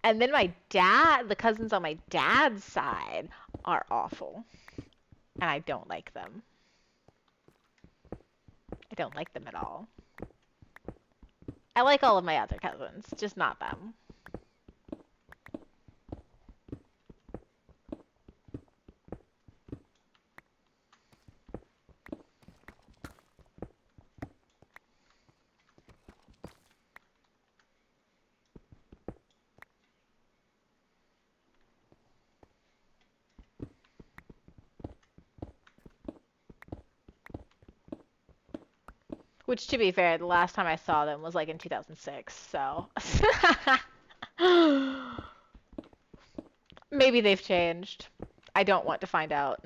And then my dad, the cousins on my dad's side are awful. And I don't like them. I don't like them at all. I like all of my other cousins, just not them. Which, to be fair, the last time I saw them was like in 2006, so. Maybe they've changed. I don't want to find out.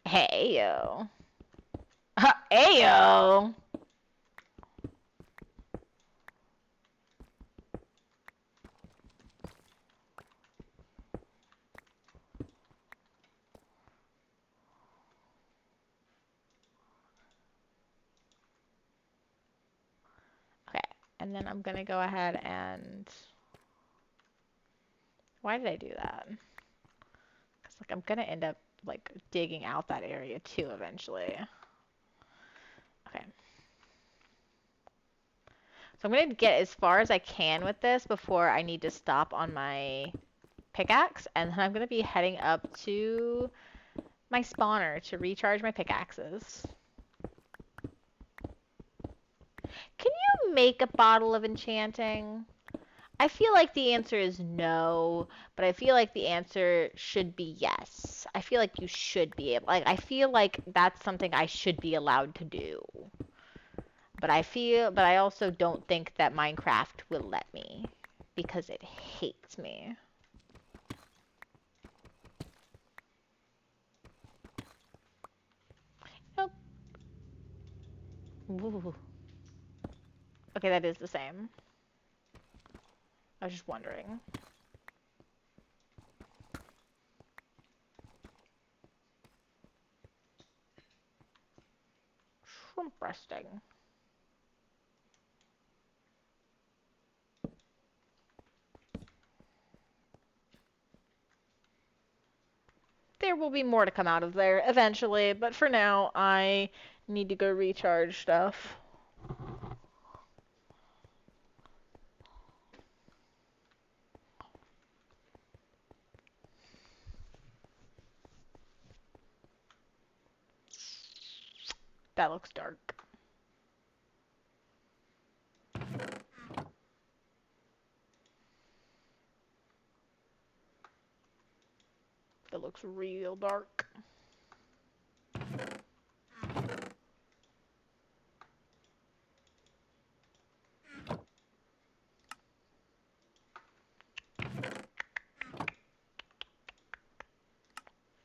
Hey, yo. Hey, yo. Okay, and then I'm gonna go ahead and... Why did I do that? Because, like, I'm gonna end up, like, digging out that area, too, eventually. Okay. So I'm gonna get as far as I can with this before I need to stop on my pickaxe, and then I'm gonna be heading up to my spawner to recharge my pickaxes. Can you make a bottle of enchanting? I feel like the answer is no, but I feel like the answer should be yes. I feel like you should be able, like, I feel like that's something I should be allowed to do. But I also don't think that Minecraft will let me because it hates me. Nope. Ooh. Okay, that is the same. I was just wondering. Shrimp breasting. There will be more to come out of there eventually, but for now, I need to go recharge stuff. That looks dark. That looks real dark.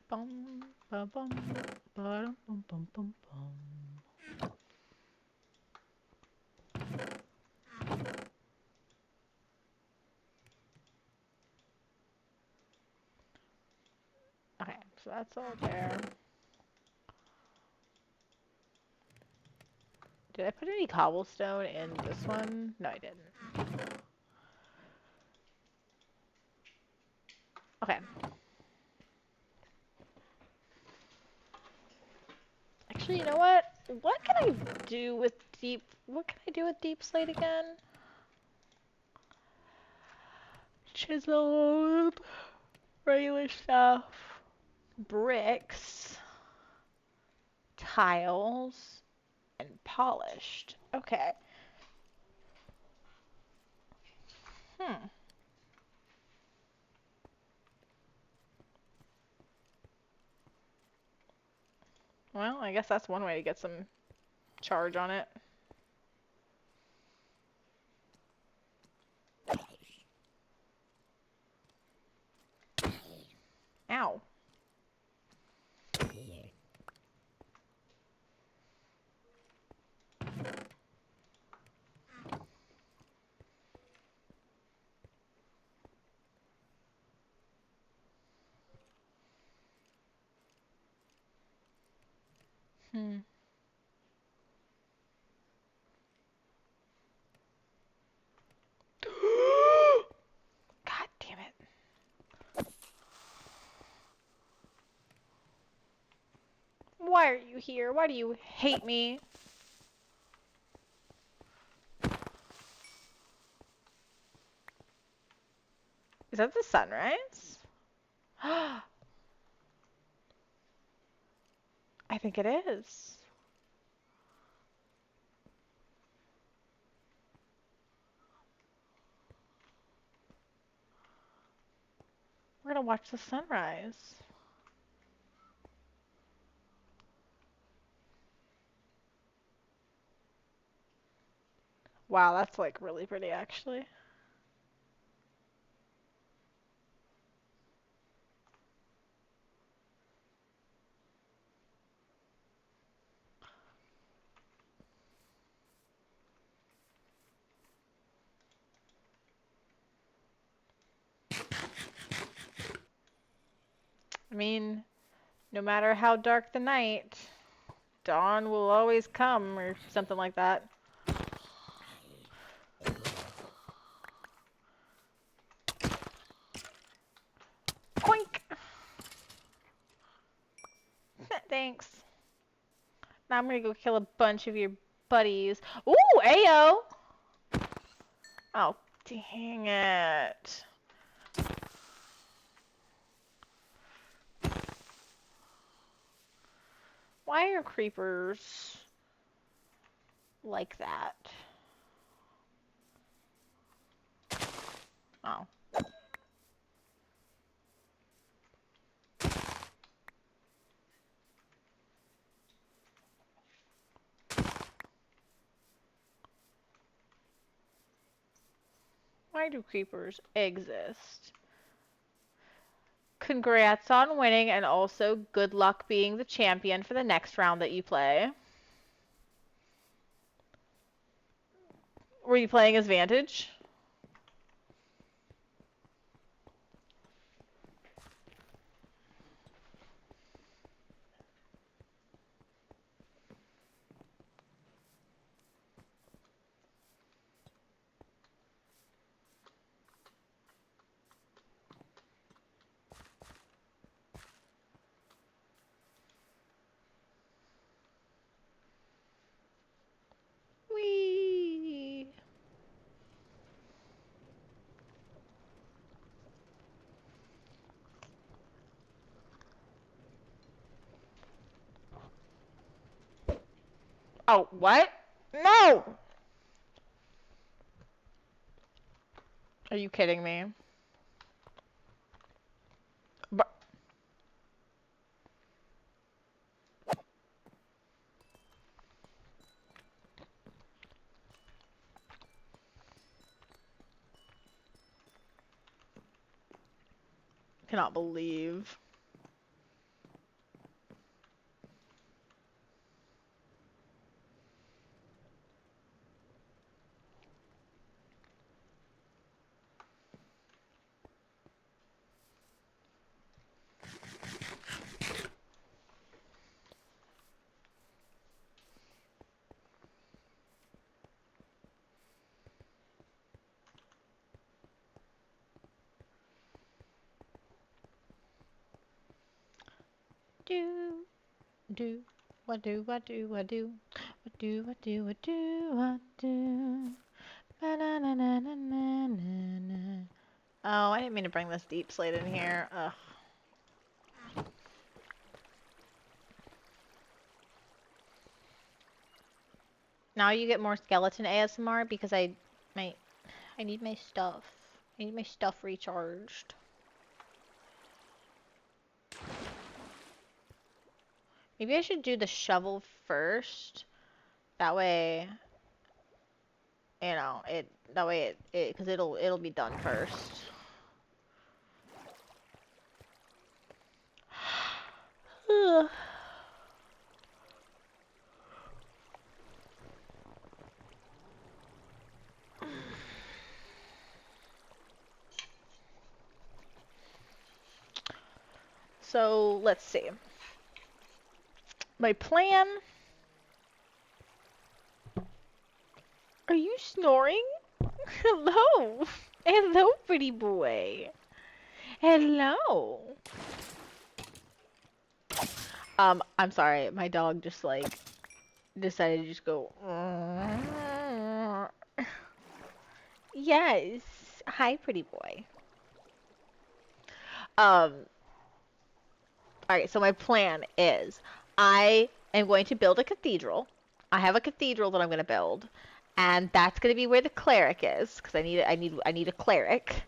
Bum, ba bum, ba bum bum bum bum. Okay, so that's all there. Did I put any cobblestone in this one? No, I didn't. Okay. Actually, you know what? What can I do with deep slate again? Chiseled, regular stuff, bricks, tiles, and polished. Okay. Hmm. Well, I guess that's one way to get some charge on it. Ow. Hmm. God damn it. Why are you here? Why do you hate me? Is that the sunrise? I think it is. We're gonna watch the sunrise. Wow, that's like really pretty actually. I mean, no matter how dark the night, dawn will always come, or something like that. Coink! Thanks. Now I'm gonna go kill a bunch of your buddies. Ooh, Ayo! Oh, dang it. Why are creepers like that? Oh. Why do creepers exist? Congrats on winning, and also good luck being the champion for the next round that you play. Were you playing as Vantage? Whee! Oh, what? No! Are you kidding me? But cannot believe. do? What do? What do? What do? What do? What do? What do? What do? Ba-na-na-na-na-na-na. Oh, I didn't mean to bring this deep slate in here. Ugh. Now you get more skeleton ASMR because I need my stuff. I need my stuff recharged. Maybe I should do the shovel first. That way, you know, that way cause it'll be done first. So, let's see. My plan... Are you snoring? Hello! Hello, pretty boy! Hello! I'm sorry, my dog just, like, decided to just go... Yes! Hi, pretty boy. Alright, so my plan is I am going to build a cathedral. I have a cathedral that I'm going to build, and that's going to be where the cleric is, because I need a cleric.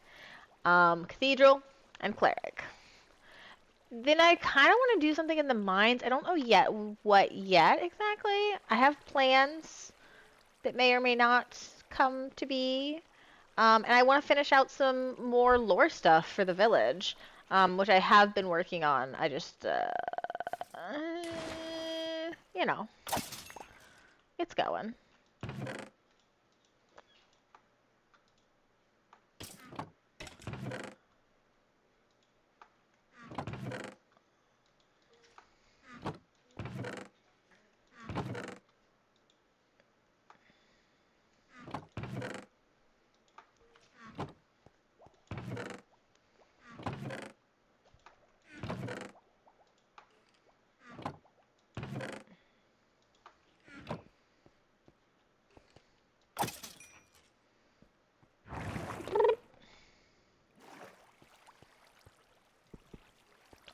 Cathedral and cleric. Then I kind of want to do something in the mines. I don't know yet what yet exactly. I have plans that may or may not come to be. And I want to finish out some more lore stuff for the village, which I have been working on. I just, you know, it's going.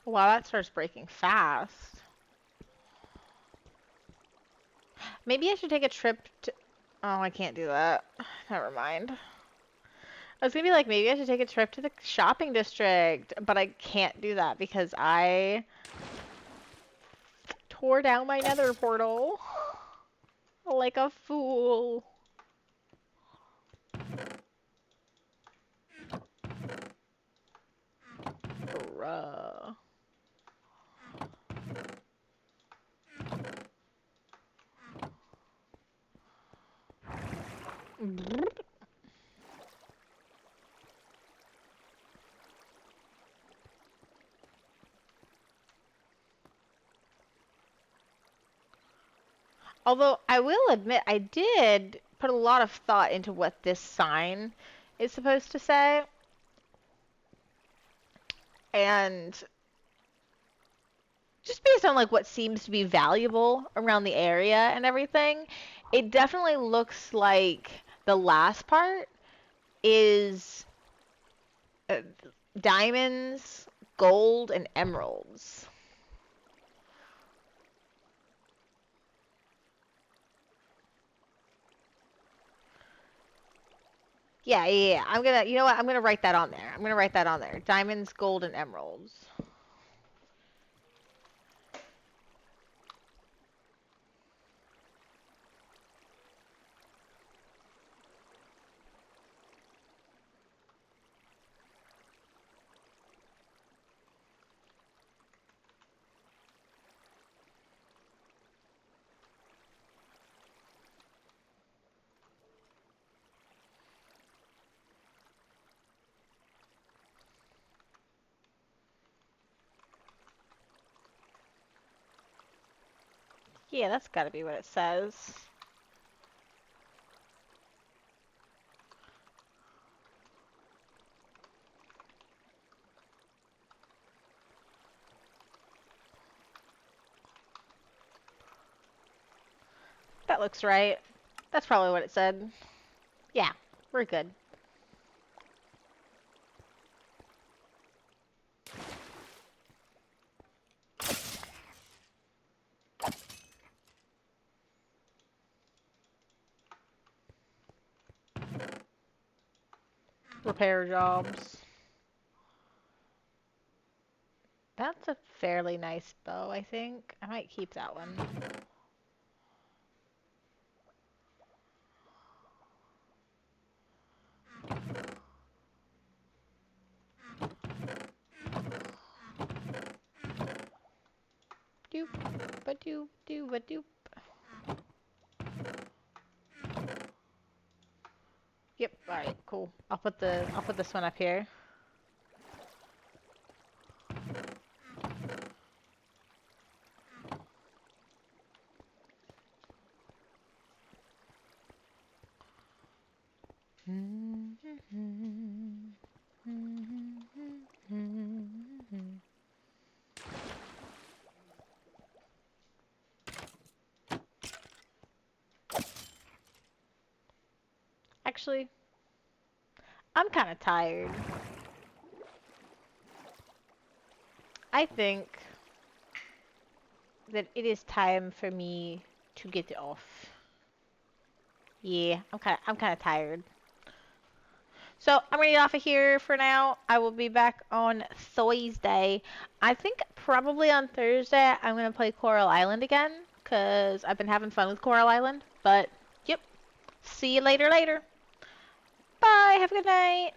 Wow, that starts breaking fast. Maybe I should take a trip to... Oh, I can't do that. Never mind. I was gonna be like, maybe I should take a trip to the shopping district, but I can't do that because I tore down my nether portal like a fool. Bruh. Although I will admit, I did put a lot of thought into what this sign is supposed to say. And just based on like what seems to be valuable around the area and everything, it definitely looks like the last part is uh, diamonds, gold, and emeralds. Yeah. I'm gonna, you know what? I'm gonna write that on there. I'm gonna write that on there. Diamonds, gold, and emeralds. Yeah, that's gotta be what it says. That looks right. That's probably what it said. Yeah, we're good. Repair jobs. That's a fairly nice bow, I think. I might keep that one. Doop, ba doop, doop, ba doop. Yep, alright, cool. I'll put this one up here. Actually, I'm kind of tired. I think that it is time for me to get off. Yeah, I'm kind of tired. So I'm gonna get off of here for now. I will be back on Thursday. I think probably on Thursday I'm gonna play Coral Island again because I've been having fun with Coral Island. But yep, see you later. Bye. Have a good night.